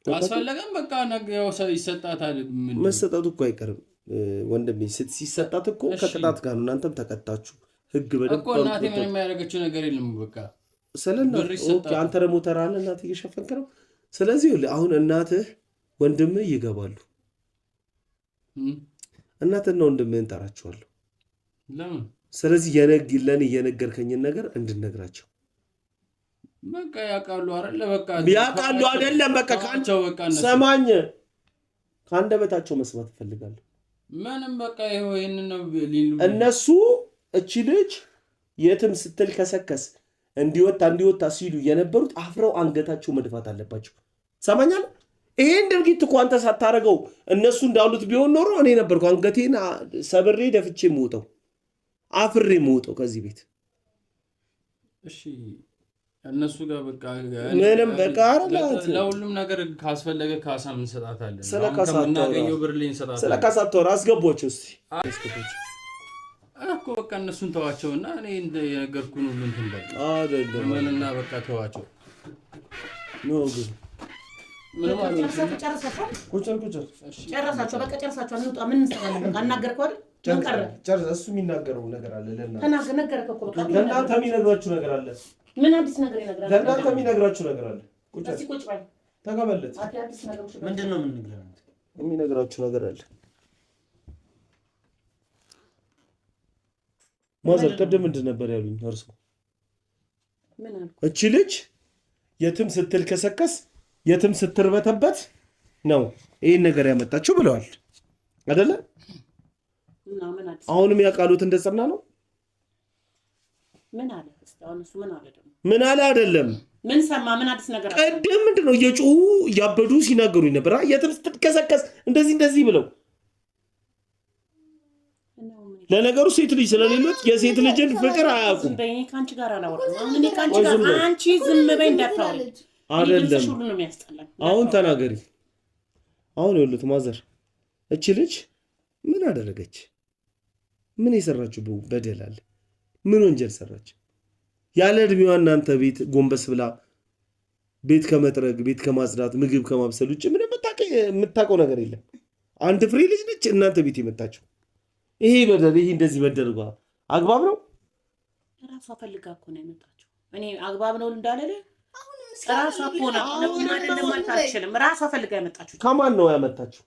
ካስፈለገም በቃ ነገው ይሰጣታል። መሰጠቱ እኮ አይቀርም ወንድሜ። ሲሰጣት እኮ ከቅጣት ጋር ነው። እናንተም ተቀጣችሁ ህግ በደንብ እኮ እናቴ ምንም ያደረገችው ነገር የለም። በቃ ኦኬ። አንተ ደግሞ ተራለ እናትህ እየሸፈንክ ነው። ስለዚህ አሁን እናትህ ወንድምህ ይገባሉ። እናትና ወንድምህን ጠራቸዋለሁ። ለምን? ስለዚህ ለኔ የነገርከኝን ነገር እንድነግራቸው። በቃ ያውቃሉ አይደለ? በቃ ያውቃሉ አይደለም? በቃ ሰማኝ፣ ከአንደበታቸው መስማት እፈልጋለሁ። ምንም በቃ ይሄንን ነው እነሱ እቺ ልጅ የትም ስትል ከሰከስ እንዲወጣ ሲሉ የነበሩት አፍረው አንገታቸው መድፋት አለባቸው። ሰማኛል። ይሄን ድርጊት እኮ አንተ ሳታረገው እነሱ እንዳሉት ቢሆን ኖሮ እኔ ነበርኩ አንገቴን ሰብሬ ደፍቼ የምወጣው አፍሬ የምወጣው ከዚህ ቤት። እሺ እነሱ ጋር በቃ ምንም በቃ አረጋት። ለሁሉም ነገር ካስፈለገ ካሳ እንሰጣታለን። ስለካሳታው ብርልኝ እንሰጣታለን። ስለካሳታው አስገቧቸው እስቲ እኮ በቃ እነሱን ተዋቸውና እኔ የነገርኩህን ሁሉ እንትን በቃ አይደለም ምንና በቃ ተዋቸው ነው ግን ምንም ጨረሳችሁ? በቃ ጨረሳችሁ። እንውጣ። ምን እንሰራለን? በቃ አናገርከው አይደል? ምን ቀረ? ጨረሰ። እሱ የሚናገረው ነገር አለ። ነገርከው እኮ በቃ ለእናንተ የሚነግራችሁ ነገር አለ። ምን አዲስ ነገር ይነግራል? ለእናንተ የሚነግራችሁ ነገር አለ። ቁጭ በል ተቀበለት። አዲስ ነገር ምንድን ነው የምንነግረው? የሚነግራችሁ ነገር አለ። ማዘር ቅድም ምንድን ነበር ያሉኝ እርሱ? ምን አልኩ? እቺ ልጅ የትም ስትል ከሰከስ የትም ስትርበተበት ነው ይሄን ነገር ያመጣችው ብለዋል አይደለ? አሁንም ያቃሉት እንደጸና ነው። ምን አለ? አሁን እሱ ምን አለ? ደግሞ ምን አለ አይደለም? ምን ሰማ? ምን አዲስ ነገር አለ? ቅድም ምንድነው እየጮሁ እያበዱ ሲናገሩኝ ነበር። የትም ስትከሰከስ እንደዚህ ብለው። ለነገሩ ሴት ልጅ ስለሌሉት የሴት ልጅን ፍቅር አያውቁም። በእኔ ካንቺ ጋር አላወራም። አሁን እኔ ካንቺ ጋር አንቺ ዝም በይ እንዳታወሪ አይደለም። ሁሉ ነው የሚያስጠላኝ። አሁን ተናገሪ። አሁን ይኸውልህ ማዘር እቺ ልጅ ምን አደረገች? ምን የሰራችው በደል አለ? ምን ወንጀል ሰራች? ያለ እድሜዋ እናንተ ቤት ጎንበስ ብላ ቤት ከመጥረግ ቤት ከማጽዳት ምግብ ከማብሰል ውጭ ምንም የምታውቀው ነገር የለም። አንድ ፍሬ ልጅ ነች እናንተ ቤት የመጣችው። ይሄ በደል ይሄ እንደዚህ መደረጓ አግባብ ነው? ራሷ ፈልጋ እኮ ነው የመጣችው። እኔ አግባብ ነው እንዳለለ ራሷ እኮ ነው አይደለም። ራሷ ፈልጋ የመጣችው። ከማን ነው ያመጣችው?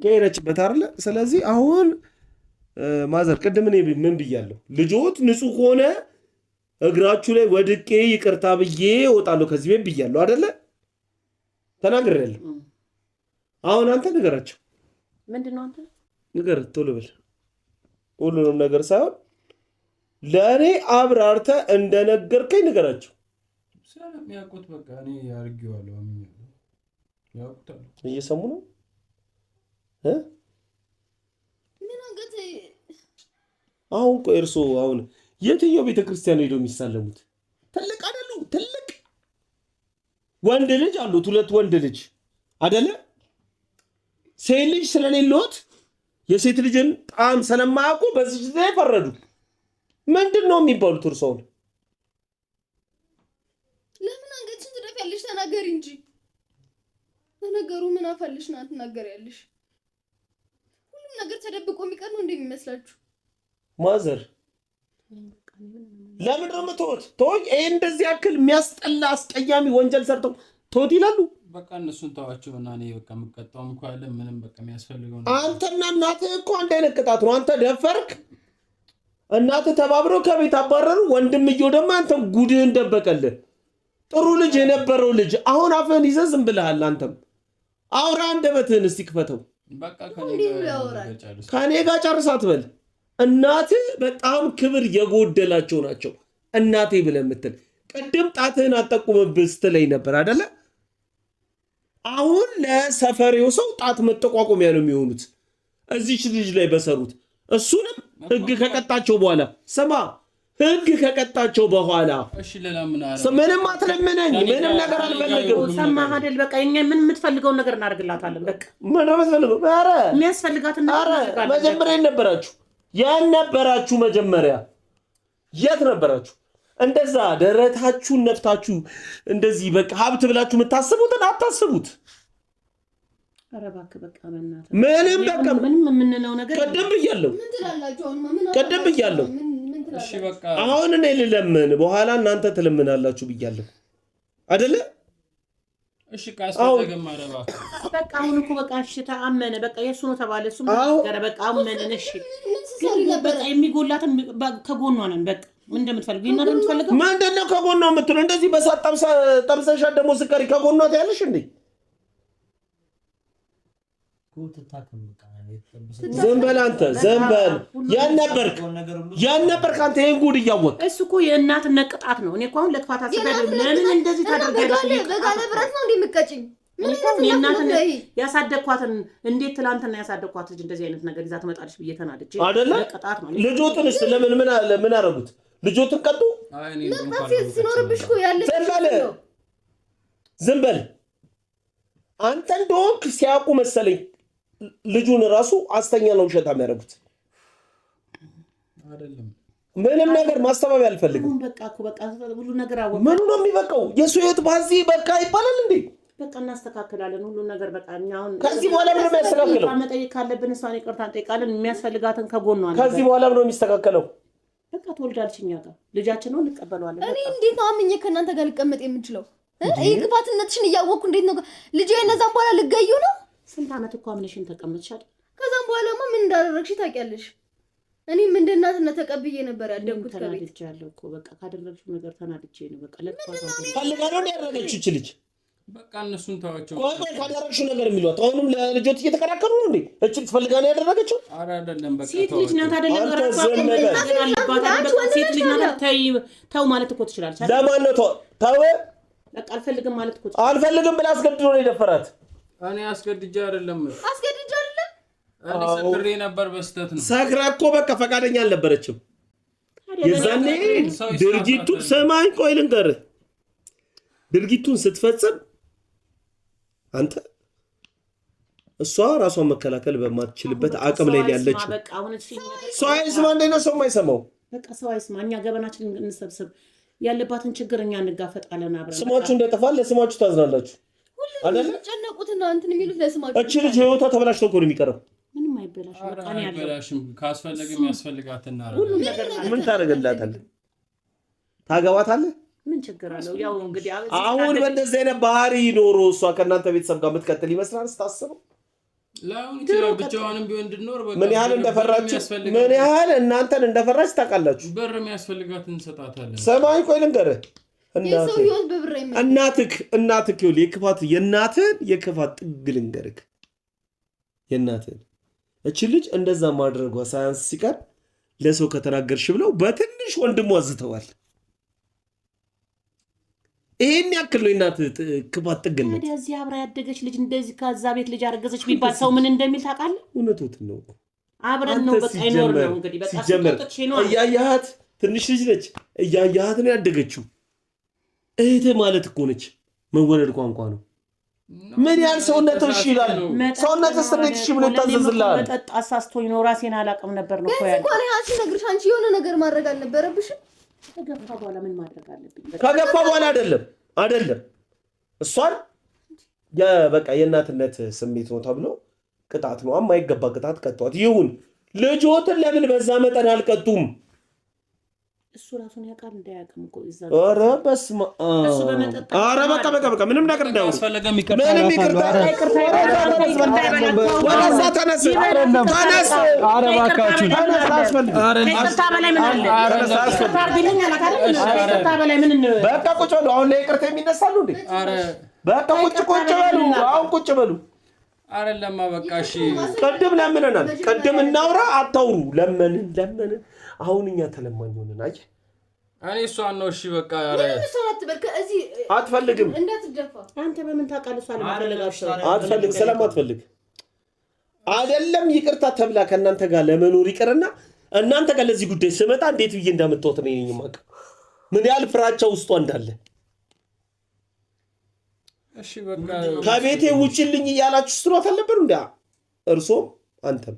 ከሄደችበት አይደለ? ስለዚህ አሁን ማዘር ቅድም እኔ ምን ብያለሁ? ልጆት ንጹህ ሆነ እግራችሁ ላይ ወድቄ ይቅርታ ብዬ እወጣለሁ ከዚህ ቤት ብያለሁ አይደለ? ተናግሬያለሁ። አሁን አንተ ንገራቸው። ምንድነው አንተ ንገር፣ ቶሎ በል። ሁሉንም ነገር ሳይሆን ለእኔ አብራርተ እንደነገርከኝ ንገራቸው። ስለሚያውቁት በቃ እኔ አድርጌዋለሁ። ያውቁታል። እየሰሙ ነው። አሁን ቆይ እርሶ አሁን የትኛው ቤተክርስቲያን ሄደው የሚሳለሙት? ትልቅ አይደሉ? ትልቅ ወንድ ልጅ አሉት 2 ወንድ ልጅ አይደለ? ሴት ልጅ ስለሌሎት የሴት ልጅን ጣም ስለማያውቁ በዚህ ጊዜ ፈረዱ። ምንድነው የሚባሉት? እርሶን ለምን አንገትሽን ትደፊያለሽ? ተናገሪ እንጂ። ለነገሩ ምን አፈልሽ ነው ትናገሪያለሽ? ሁሉም ነገር ተደብቆ የሚቀር ነው እንደሚመስላችሁ? ማዘር ለምን ነው የምትወት? ተወኝ። ይሄ እንደዚህ ያክል የሚያስጠላ አስቀያሚ ወንጀል ሰርተው ተወት ይላሉ። በቃ እነሱን ተዋቸውና እኔ በቃ የምቀጣውም እኮ አለ ምንም በቃ የሚያስፈልገው ነው። አንተና እናትህ እኮ አንድ አይነት ቅጣት ነው። አንተ ደፈርክ፣ እናትህ ተባብረው ከቤት አባረሩ። ወንድምየው ደግሞ አንተም ጉድህን ደበቀልህ። ጥሩ ልጅ የነበረው ልጅ አሁን አፍህን ይዘህ ዝም ብለሃል። አንተም አውራ አንደበትህን እስቲ ክፈተው። በቃ ከኔ ጋር ጨርስ አትበል። እናትህ በጣም ክብር የጎደላቸው ናቸው። እናቴ ብለህ የምትል ቅድም ጣትህን አጠቁምብህ ስትለኝ ነበር አይደለ? አሁን ለሰፈሬው ሰው ጣት መጠቋቆሚያ ነው የሚሆኑት እዚች ልጅ ላይ በሰሩት። እሱንም ህግ ከቀጣቸው በኋላ ስማ፣ ህግ ከቀጣቸው በኋላ እሺ፣ ሌላ ምን አረ ምንም አትለምነኝ። ምንም ነገር አልፈልግም። ሰማህ አይደል? በቃ እኛ ምን የምትፈልገውን ነገር እናደርግላታለን። በቃ ምን ነው የምትፈልገው? አረ የሚያስፈልጋትን ነገር እናደርጋለን። መጀመሪያ ነበራችሁ ያነበራችሁ መጀመሪያ የት ነበራችሁ? እንደዛ ደረታችሁን ነፍታችሁ እንደዚህ በቃ ሀብት ብላችሁ የምታስቡትን አታስቡት። ኧረ እባክህ በቃ በእናትህ ምንም በቃ ምንም የምንለው ነገር ቀደም ብያለሁ። ምን ትላላችሁ? አሁን ምን ቀደም ብያለሁ። እሺ በቃ አሁን እኔ ልለምን በኋላ እናንተ ትለምናላችሁ ብያለሁ አይደለ? እሺ ካስፈለገም አረባ በቃ አሁን እኮ በቃ እሺ ተአመነ። በቃ የእሱ ነው ተባለ። እሱ ነገር በቃ አመነን። እሺ በቃ የሚጎላትን ከጎኗ ነን። በቃ ምን እንደምትፈልግ ይና እንደምትፈልገው ምንድነው ከጎኗ የምትለው? እንደዚህ በሳት ጠብሰሻ ደግሞ ስቀሪ ከጎኗ ያለሽ እንዴ? ዝም በል አንተ፣ ዝም በል። ያን ነበርክ አንተ ይሄን ጉድ እያወቅህ። እሱ እኮ የእናትነት ቅጣት ነው። እኔ እኮ አሁን ለክፋት አስበህ ለምን እንደዚህ ታደርጋለህ? በጋለ ብረት ነው እንደምትቀጭኝ። ምን የእናትነት ያሳደግኳትን እንዴት ትላንትና ያሳደግኳት ልጅ እንደዚህ አይነት ነገር ይዛ ትመጣለች ብዬ ተናድጄ አይደለ? ቅጣት ነው። ልጆትንስ ለምን ምን አደረጉት? ልጆትን ቀጡ? ሲኖርብሽ እኮ ያለ ዝም በል አንተ። እንደሆንክ ሲያውቁ መሰለኝ ልጁን ራሱ አስተኛ ነው ውሸታ የሚያደርጉት አይደለም። ምንም ነገር ማስተባበያ አልፈልግም። በቃ እኮ በቃ ሁሉ ነገር አወቀ። ምኑ ነው የሚበቃው? የሱ ህይወት ባዚህ በቃ ይባላል እንዴ? በቃ እናስተካክላለን ሁሉ ነገር። በቃ እኛ አሁን ከዚህ በኋላ ምንም ያስተካክለው መጠየቅ ካለብን እሷን ይቅርታ እንጠይቃለን። የሚያስፈልጋትን ከጎኗ ነው። ከዚህ በኋላ ምንም የሚስተካከለው በቃ ትወልዳለች። እኛ ጋር ልጃችን ነው እንቀበለዋለን። እኔ እንዴት ነው አምኜ ከእናንተ ጋር ልቀመጥ የምችለው? ይሄ ክፋትነትሽን እያወቅኩ እንዴት ነው ልጄ እነዛም በኋላ ልገዩ ነው? ስንት ዓመት እኮ አምነሽን ተቀመጥሽ አይደል? ከዛም በኋላማ ምን እንዳደረግሽ ታውቂያለሽ። እኔም እንደ እናትነት ተቀብዬ ነበር ያደግኩት። ተናድጃለሁ እኮ በቃ ካደረግሽው ነገር ተናድጄ ነው። በቃ ፈልጋ ነው ያደረገችው እቺ ልጅ። በቃ እነሱን ተዋቸው። ቆይ ካደረግሽው ነገር የሚሏት አሁንም ለልጆት እየተከራከሩ ነው እንዴ? እቺ ፈልጋ ነው ያደረገችው? ኧረ አይደለም። በቃ ሴት ልጅ ናት አይደለም? ራሷ ሴት ልጅ ናት። ተው ማለት እኮ ትችላለች። ለማን ነው ተው? በቃ አልፈልግም ማለት እኮ አልፈልግም ብላ አስገድዶ ነው የደፈራት። እኔ አስገድጄ አይደለም። አስገድጄ አይደለም። እኔ ሰክሬ ነበር በስተት ነው። ሰክራ እኮ በቃ ፈቃደኛ አልነበረችም። የዛኔ ድርጊቱን ሰማኝ። ቆይ ልንገርህ፣ ድርጊቱን ስትፈጽም አንተ እሷ ራሷን መከላከል በማትችልበት አቅም ላይ ያለችው ሰው አይስማ። እንዴት ነው ሰው የማይሰማው? በቃ ሰው አይስማ። እኛ ገበናችንን እንሰብስብ፣ ያለባትን ችግር እኛ እንጋፈጣለን አብረን። ስማችሁ እንደጠፋል ለስማችሁ ታዝናላችሁ አይደል? ጨነቁትና እንትን የሚሉት ለስማችሁ። እቺ ልጅ ህይወቷ ተበላሽቶ እኮ ነው የሚቀረው። ምንም አይበላሽም። በቃ ነው ያለው። አይበላሽም። ካስፈለገም ያስፈልጋት እናደርጋለን። ምን ታደርግላታለህ? ታገባታለህ? ምን ችግር አለው? ያው እንግዲህ አሁን በእንደዚህ አይነት ባህሪ ኖሮ እሷ ከእናንተ ቤተሰብ ጋር የምትቀጥል ይመስላል ስታስበው። ላሁን ይችላል ብቻዋንም ቢሆን እንድትኖር በቃ ምን ያህል እንደፈራች ምን ያህል እናንተን እንደፈራች ታውቃላችሁ። ብር የሚያስፈልጋት እንሰጣታለን። ሰማኝ። ቆይ ልንገርህ፣ የሰው ህይወት በብር አይመጣም። እናትህ ይኸውልህ፣ የክፋት ጥግ ልንገርህ። የእናትህን እቺ ልጅ እንደዛ ማድረጓ ሳያንስ ሲቀር ለሰው ከተናገርሽ ብለው በትንሽ ወንድሟ አዝተዋል። ይሄን ያክል ነው እናት ክፋት ጥግነት። ታዲያ እዚህ አብራ ያደገች ልጅ እንደዚህ ከዛ ቤት ልጅ አረገዘች ቢባል ሰው ምን እንደሚል ታውቃለህ? እውነቱን ነው። አብረን ነው በቃ ይኖር ነው እንግዲህ በቃ ሲጀመር እያያሃት ትንሽ ልጅ ነች፣ እያያሃት ነው ያደገችው። እህትህ ማለት እኮ ነች። መወለድ ቋንቋ ነው። ምን ያህል ሰውነት እሺ ይላል? ሰውነት እንዴት እሺ ብሎ ይታዘዝልሃል? መጠጥ አሳስቶኝ ነው ራሴን አላውቅም ነበር ነው ያለው እኮ ነው። አንቺ ነግርሽ አንቺ የሆነ ነገር ማድረግ አልነበረብሽም። ከገፋ በኋላ ምን ማድረግ አለብኝ? ከገፋ በኋላ አይደለም እሷን በቃ የእናትነት ስሜት ነው ተብሎ ቅጣት ነው የማይገባ ቅጣት ቀጧት። ይሁን ልጆትን ለምን በዛ መጠን አልቀጡም? እሱ ራሱን ያውቃል እንዳያውቅም እኮ እዛ ኧረ በስመ አብ ኧረ በቃ ምንም ነገር እንዳው ምንም ይቅርታ ወደዛ ተነስ ኧረ እባካችሁ ይቅርታ በላይ ምን አለ? ይቅርታ አድርግልኝ አላት አይደል? ይቅርታ በላይ ምን ነው? በቃ ቁጭ በሉ። አሁን ለይቅርታ የሚነሳሉ እንዴ? በቃ ቁጭ በሉ። አሁን ቁጭ በሉ። አይደለማ በቃ እሺ። ቅድም ለምንናል? ቅድም እናውራ አታውሩ። ለምን አሁን እኛ ተለማኝ ሆነን አይ እኔ እሷን ነው እሺ በቃ ኧረ አትፈልግም። እንዳትደፋ አንተ በምን ታውቃለህ? እሷን ማፈልጋቸው አትፈልግ ስለማትፈልግ አይደለም። ይቅርታ ተብላ ከእናንተ ጋር ለመኖር ይቅርና እናንተ ጋር ለዚህ ጉዳይ ስመጣ እንዴት ብዬ እንዳመጣሁት ነው እኔ የማውቀው ምን ያህል ፍራቻ ውስጧ እንዳለ። እሺ በቃ ከቤቴ ውጪልኝ እያላችሁ ስትሏት አልነበር እንዴ? እርሶም አንተም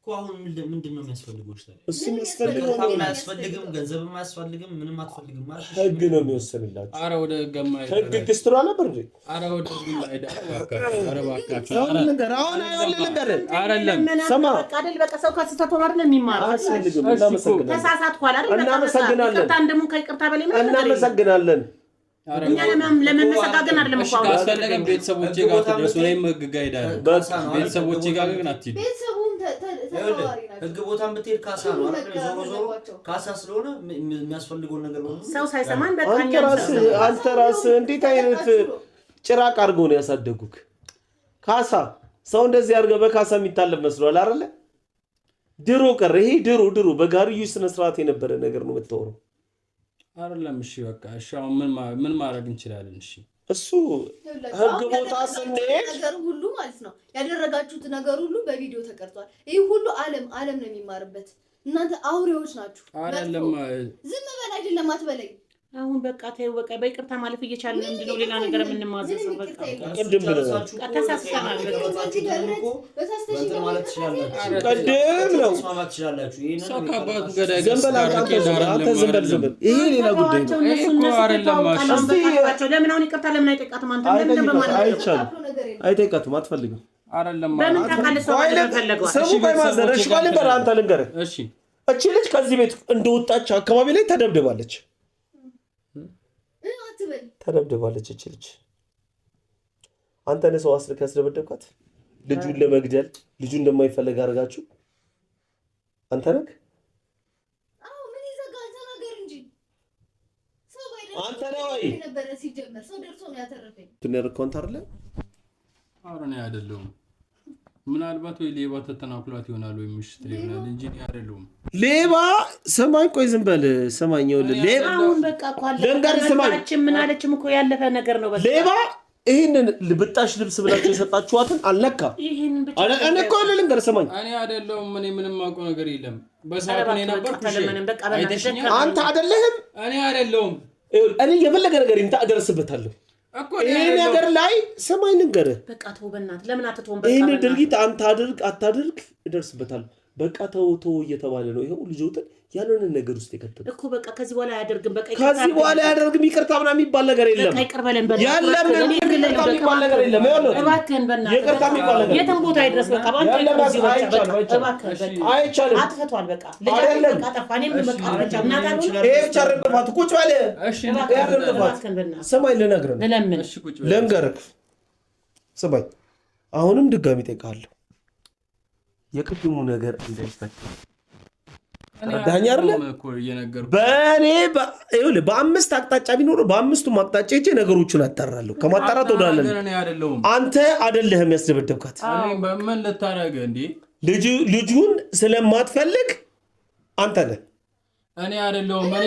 እኮ አሁን ምንድን ነው የሚያስፈልገው? እሱ የሚያስፈልገው አያስፈልግም፣ ገንዘብም አያስፈልግም፣ ምንም አትፈልግም ማለት ህግ ነው የሚወሰንላችሁ። ኧረ ወደ ገማ ህግ ግስትሮ ነበር እንዴ? ኧረ ወደ ግማ ሄዳ ኧረ እባካችሁ አሁን ነገር አይደለም ሰማ አይደል? በቃ ሰው ከስተቱ አይደል የሚማረው? አያስፈልግም። እናመሰግናለን። ተሳሳትኩ አይደል? እናመሰግናለን። ይቅርታ እንደሙ ከይቅርታ በላይ ምን ነገር እናመሰግናለን። እኛ ለመመሰጋገን አይደለም እኮ አስፈለገም። ቤተሰቦቼ ጋር ተደርሶ ላይ መግጋ ሄዳል። ቤተሰቦቼ ጋር ግን አትሂዱ። ህግ ቦታን ብትሄድ ካሳ ነው አይደል? ዞሮ ካሳ ስለሆነ የሚያስፈልገውን ነገር ነው። ሰው ሳይሰማን በቃ አንተ ራስህ እንዴት አይነት ጭራቅ አድርገው ነው ያሳደጉክ? ካሳ ሰው እንደዚህ አድርገህ በካሳ የሚታለፍ መስሏል አይደለ? ድሮ ቀረ ይሄ ድሮ በጋርዩ ስነ ስርዓት የነበረ ነገር ነው የምታወራው አይደለም። እሺ በቃ እሺ አሁን ምን ማድረግ እንችላለን? እሺ እሱ ህግ ቦታ ስንሄድ ነገር ሁሉ ማለት ነው ያደረጋችሁት ነገር ሁሉ በቪዲዮ ተቀርጿል። ይሄ ሁሉ ዓለም ነው የሚማርበት። እናንተ አውሬዎች ናችሁ። አይደለም ዝም በል አይደለም አትበለኝ። አሁን በቃ ተይው በቃ በይቅርታ ማለፍ እየቻልን እንድነው ሌላ ነገር የምንማዘዘው በቃ ቅድም ብለናል። ተሳስተናል። ቅድም ነው ሰው ከአባቱ ገዳይ ዝም በል አንተ ዝም በል ይሄ ሌላ ጉዳይ ነው። ለምን አሁን ይቅርታ ለምን አይጠይቃትም? አንተ ለምን በማለት አይጠይቃትም። አትፈልግም አይደለም በምን ታውቃለህ? ሰው አይፈልገው ሰሙ በማዘረሽ ባለ አንተ ልንገርህ። እሺ እቺ ልጅ ከዚህ ቤት እንደወጣች አካባቢ ላይ ተደብድባለች። እቺ ልጅ አንተ ነህ ሰው አስልከህ ያስደበደብካት ልጁን ለመግደል ልጁ እንደማይፈልግ አድርጋችሁ አንተ ነህ። አዎ ምን ይዘጋል? ተናገር እንጂ ሰው ባይደርስ አንተ ነህ ወይ ነበር ሲጀመር ሰው ደርሶ ነው ያተረፈኝ። ትነር ኮንታርለ አሁን አይደለም ምናልባት ወይ ሌባ ተተናክሏት ይሆናል ወይ ምሽት ይሆናል እንጂ አይደለም ሌባ። ሰማኝ ቆይ ዝም በል ሰማኝ። ይኸውልህ ሌባ አሁን በቃ ቋል ምን አለችም እኮ ያለፈ ነገር ነው። በቃ ሌባ ይሄንን ልብጣሽ ልብስ ብላችሁ የሰጣችኋትን አልነካ። ይሄንን ብቻ እኔ እኮ ልንገርህ ሰማኝ። እኔ አይደለም ምን ምንም አውቀው ነገር የለም። በሰዓቱ እኔ ነበርኩሽ። አንተ አይደለህም። እኔ አይደለም እኔ የፈለገ ነገር ይምጣ እደርስበታለሁ። ይሄ ነገር ላይ ሰማኝ ልንገርህ በቃ ተው በእናትህ ለምን አትተውም? በቃ ይሄን ድርጊት አንተ አታድርግ እደርስበታለሁ። በቃ ተው እየተባለ ነው። ይሄው ልጆትን ያንን ነገር ውስጥ የከተተ እኮ በቃ ከዚህ በኋላ አያደርግም። በቃ ከዚህ በኋላ አያደርግም። ይቅርታ ምናምን የሚባል ነገር የለም። በቃ ይቅርበለን በእናትህ ያለም ይቅርታ የሚባል ነገር የለም። ይኸውልህ እባክህን በእናትህ ይቅርታ የሚባል ነገር የትም ቦታ ይድረስ። በቃ ባንተ እዚህ ወጣ በቃ እባክህን አይቻልም። አጥፍቷል። በቃ ልጅ በቃ ጠፋኔም በቃ ብቻ እናታሉ ይሄ ብቻ ረጥፋት ቁጭ ባለ እሺ ሰማይ ልነግርህ ነው። ለምን እሺ ቁጭ ልንገርህ ሰማይ አሁንም ድጋሚ እጠይቅሃለሁ የቅድሙ ነገር እንዳይፈታ ረዳኝ አይደለ? በእኔ ይኸውልህ በአምስት አቅጣጫ ቢኖረው በአምስቱም አቅጣጫ ሄጄ ነገሮቹን አጣራለሁ። ከማጣራት ወዳለን አንተ አይደለህም ያስደበደብካት። ምን ልታረገ እንዴ? ልጁን ስለማትፈልግ አንተ ነህ። እኔ አይደለሁም። እኔ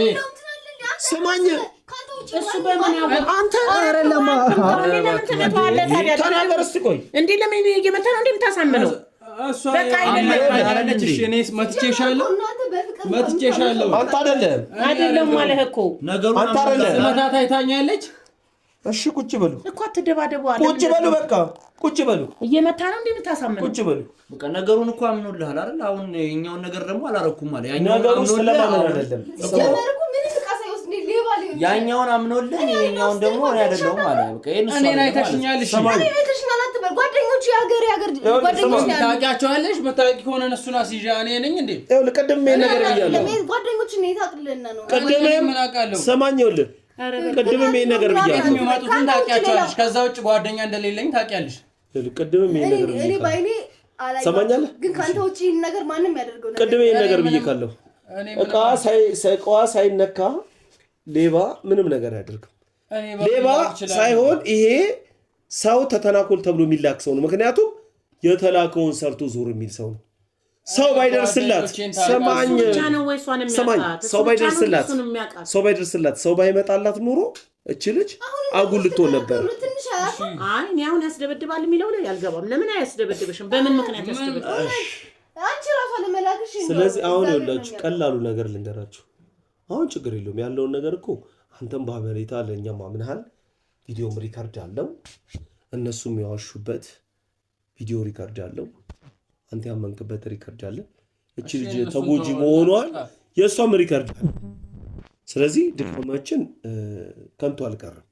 ስማኝ እሱ በምን ያው አንተ አይደለም ተናገር እስቲ ቆይ እንዴ ለምን እየመታ ነው እንደምታሳምነው? በቃ አይደለም እሺ እኔ መትቼሻለሁ አንተ አይደለም ማለት እኮ አንተ አይደለም መታ ታይታኛለች። እሺ ቁጭ በሉ እኮ አትደባደቡ አለ። ቁጭ በሉ በቃ ቁጭ በሉ። እየመታ ነው እንዴ የምታሳምነው? ቁጭ በሉ በቃ ነገሩን እኮ አምኖልሃል አይደል? አሁን የኛውን ነገር ደግሞ አላረኩም ማለት ነገሩ ስለማመን አይደለም። ጀመርኩ ምን ፍቃሳ ይወስድ ሌባ ሊሆን ያኛውን አምኖልህ የኛውን ደግሞ እኔ አይደለሁም ማለት በቃ ይሄን እሱ እኔን አይተሽኛል። እሺ እኔ ቤተሽኛል አትበል። ጓደኞቹ የሀገር ጓደኞች ነው ታውቂያቸዋለሽ። መታወቂ ከሆነ እነሱን አስይዣ እኔ ነኝ እንዴ? ይኸውልህ ቅድም ይሄን ነገር ብያለሁ። ጓደኞቹ ነው የታቅልልና ነው ቅድም ምን አውቃለሁ። ሰማኝ ይኸውልህ ቅድም ይሄን ነገር ብያለሁ። የሚመጡትን ታውቂያቸዋለሽ። ከዛ ውጭ ጓደኛ እንደሌለኝ ታውቂያለሽ። ቅድም ይሄን ነገር እኔ ባይኔ አላየሁም። ሰማኛለህ? ግን ካንተ ውጪ ይሄን ነገር ማንም ያደርገው ነገር ቅድም ይሄን ነገር ብዬካለሁ። እቃዋ ሳይነካ ሌባ ምንም ነገር አያደርግም። ሌባ ሳይሆን ይሄ ሰው ተተናኮል ተብሎ የሚላክ ሰው ነው። ምክንያቱም የተላከውን ሰርቶ ዞር የሚል ሰው ነው። ሰው ባይደርስላት ሰማኝ ሰው ባይደርስላት ሰው ባይመጣላት ኑሮ እቺ ልጅ አጉል ልትሆን ነበር። አይ እኔ አሁን ያስደበድባል የሚለው ላይ አልገባም። ለምን አያስደበድብሽም? በምን ምክንያት ያስደበድባል? አንቺ ራሷ ለመላክሽ ነው። ስለዚህ አሁን ይኸውላችሁ ቀላሉ ነገር ልንገራችሁ። አሁን ችግር የለውም ያለውን ነገር እኮ አንተም ባበሬታ ለኛም አምነሃል። ቪዲዮም ሪካርድ አለው፣ እነሱም ያዋሹበት ቪዲዮ ሪካርድ አለው፣ አንተ ያመንክበት ሪካርድ አለ። እቺ ልጅ ተጎጂ መሆኗን የእሷም ሪካርድ አለ። ስለዚህ ድካማችን ከንቱ አልቀረም።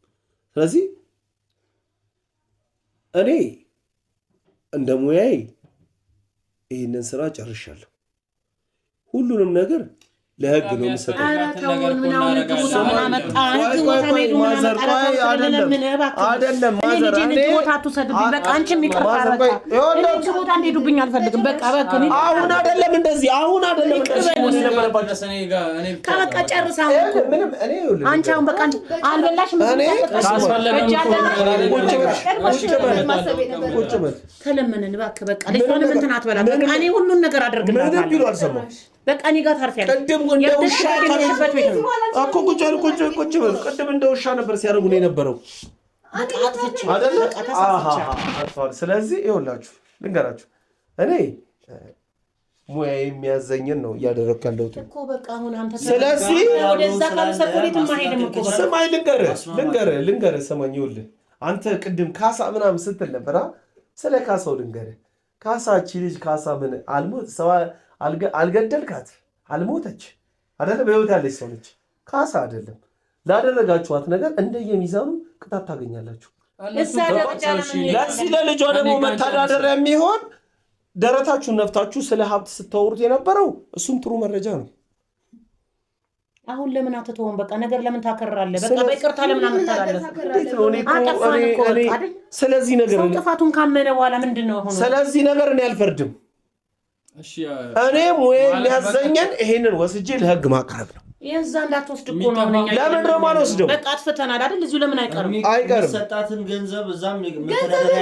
ስለዚህ እኔ እንደ ሙያዬ ይህንን ስራ ጨርሻለሁ። ሁሉንም ነገር ለህግ ነው የምሰጠው። አሁን አይደለም እንደዚህ አሁን አይደለም ተለመነን እባክህ በቃ ለምን እንትን አትበላት። በቃ እኔ ሁሉን ነገር አደርግልሃለሁ። በቃ እኔ ጋር ታርፊያለሽ። ቅድም እንደ ውሻ እኮ ቁጭ በል። ቅድም እንደ ውሻ ነበር ሲያደርጉ ነው የነበረው አይደል? ስለዚህ ይኸውላችሁ ልንገራችሁ፣ እኔ ሙያ የሚያዘኝን ነው እያደረግኩ ያለሁት እኮ በቃ አሁን አንተ። ስለዚህ ወደዛ ካልሰቆሌት ማሄድ እኮ ስማኝ፣ ልንገርህ ስማኝ። ይኸውልህ አንተ ቅድም ካሳ ምናምን ስትል ነበር። ስለ ካሳው ልንገርህ። ካሳቺ ልጅ ካሳ ምን አልሞት ሰው አልገደልካት፣ አልሞተች አይደለ? በህይወት ያለች ሰው ነች። ካሳ አይደለም። ላደረጋችኋት ነገር እንደየሚዛኑ ቅጣት ታገኛላችሁ። ለዚህ ለልጇ ደግሞ መተዳደሪያ የሚሆን ደረታችሁን ነፍታችሁ ስለ ሀብት ስታወሩት የነበረው እሱም ጥሩ መረጃ ነው። አሁን ለምን አትተውም? በቃ ነገር ለምን ታከራለህ? በቃ በይቅርታ ለምን አመጣላለህ? ስለዚህ ነገር ሰው ጥፋቱን ካመነ በኋላ ምንድነው ሆኖ? ስለዚህ ነገር እኔ አልፈርድም። እኔ ሙያ የሚያዘኘን ይሄንን ወስጄ ለህግ ማቅረብ ነው። የዛ እንዳትወስድ እኮ ነው። ለምን ነው የማልወስደው? በቃ አጥፍተናል አይደል? እዚሁ ለምን አይቀርም? ሰጣትን ገንዘብ እዛም መተዳደሪያ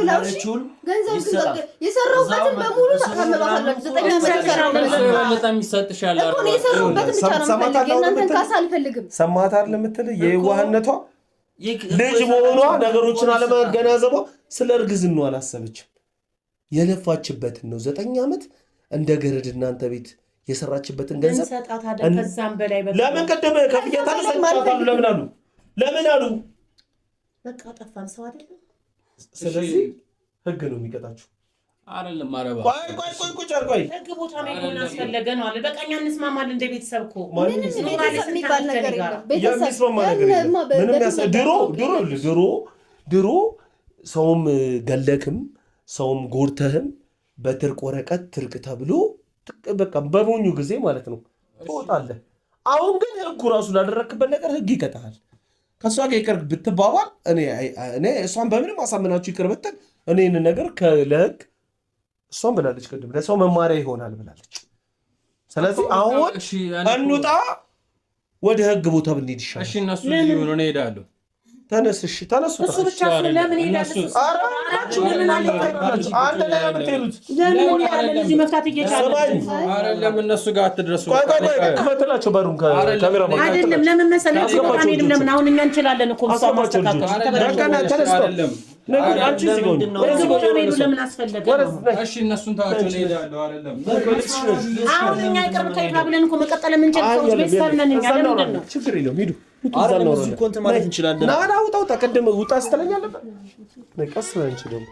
ያለችውን ገንዘብ የሰራሁበትን በሙሉ ተከመባለሁ። 9 ይሰጥሻል እኮ የሰራሁበትን ብቻ ነው የምፈልገው። እናንተን ካሳ አልፈልግም። ሰማት አይደል የምትል የዋህነቷ ልጅ መሆኗ ነገሮችን አለመገናዘቧ ስለ እርግዝናው አላሰበችም። የለፋችበትን ነው 9 ዓመት እንደ ገረድ እናንተ ቤት የሰራችበትን ገንዘብ ከዛም በላይ ለምን ቀደመ ከፍያታ ተሰጣጣሉ? ለምን አሉ? በቃ ጠፋን ሰው አይደለም። ስለዚህ ህግ ነው የሚቀጣችሁ አይደለም? አረባ ቆይ ህግ ቦታ ላይ ምን አስፈለገ ነው አለ። በቃ እኛ እንስማማለን እንደ ቤተሰብ እኮ ምንም የሚባል ነገር የለም። ቤተሰብ ምንም ድሮ ሰውም ገለክም ሰውም ጎርተህም በትርቅ ወረቀት ትርቅ ተብሎ በቃ በሞኙ ጊዜ ማለት ነው ትወጣለህ። አሁን ግን ህጉ ራሱ ላደረክበት ነገር ህግ ይቀጣል። ከሷ ጋር ይቅር ብትባባል እኔ እሷን በምንም አሳምናችሁ ይቅር ብትል እኔ ይህንን ነገር ለህግ እሷን ብላለች፣ ቅድም ለሰው መማሪያ ይሆናል ብላለች። ስለዚህ አሁን እንውጣ፣ ወደ ህግ ቦታ ብንሄድ ይሻላል። እሺ እነሱ ሊሆኑ ነው ይሄዳሉ። ተነሱ። እሱ ብቻ ለምን ይላል? አንድ ላይ የምትሄዱት ለምን ያለ ልጅ መፍታት እየቻለ አይደለም? እነሱ ጋር አትድረሱ። ክፈትላቸው በሩን ካሜራ አይደለም። ለምን መሰለህ? ለምን አሁን እኛ እንችላለን እኮ ነገር አንቺ እዚህ ጋር ወደዚህ ቦታ ነው ለምን አስፈለገ? እሺ እነሱን ታዋቸው ነው ያለው አይደለም። አሁን እኛ ይቅር ብለን እኮ መቀጠል የምንችል ሰዎች ቤተሰብ ነን እኛ። ለምንድን ነው? ችግር የለውም ሂዱ። አረ እዚህ ኮንት ማለት እንችላለን። ና ውጣ። ቀደም ውጣ ስትለኝ አለበት። ቀስ በል እንጂ ደግሞ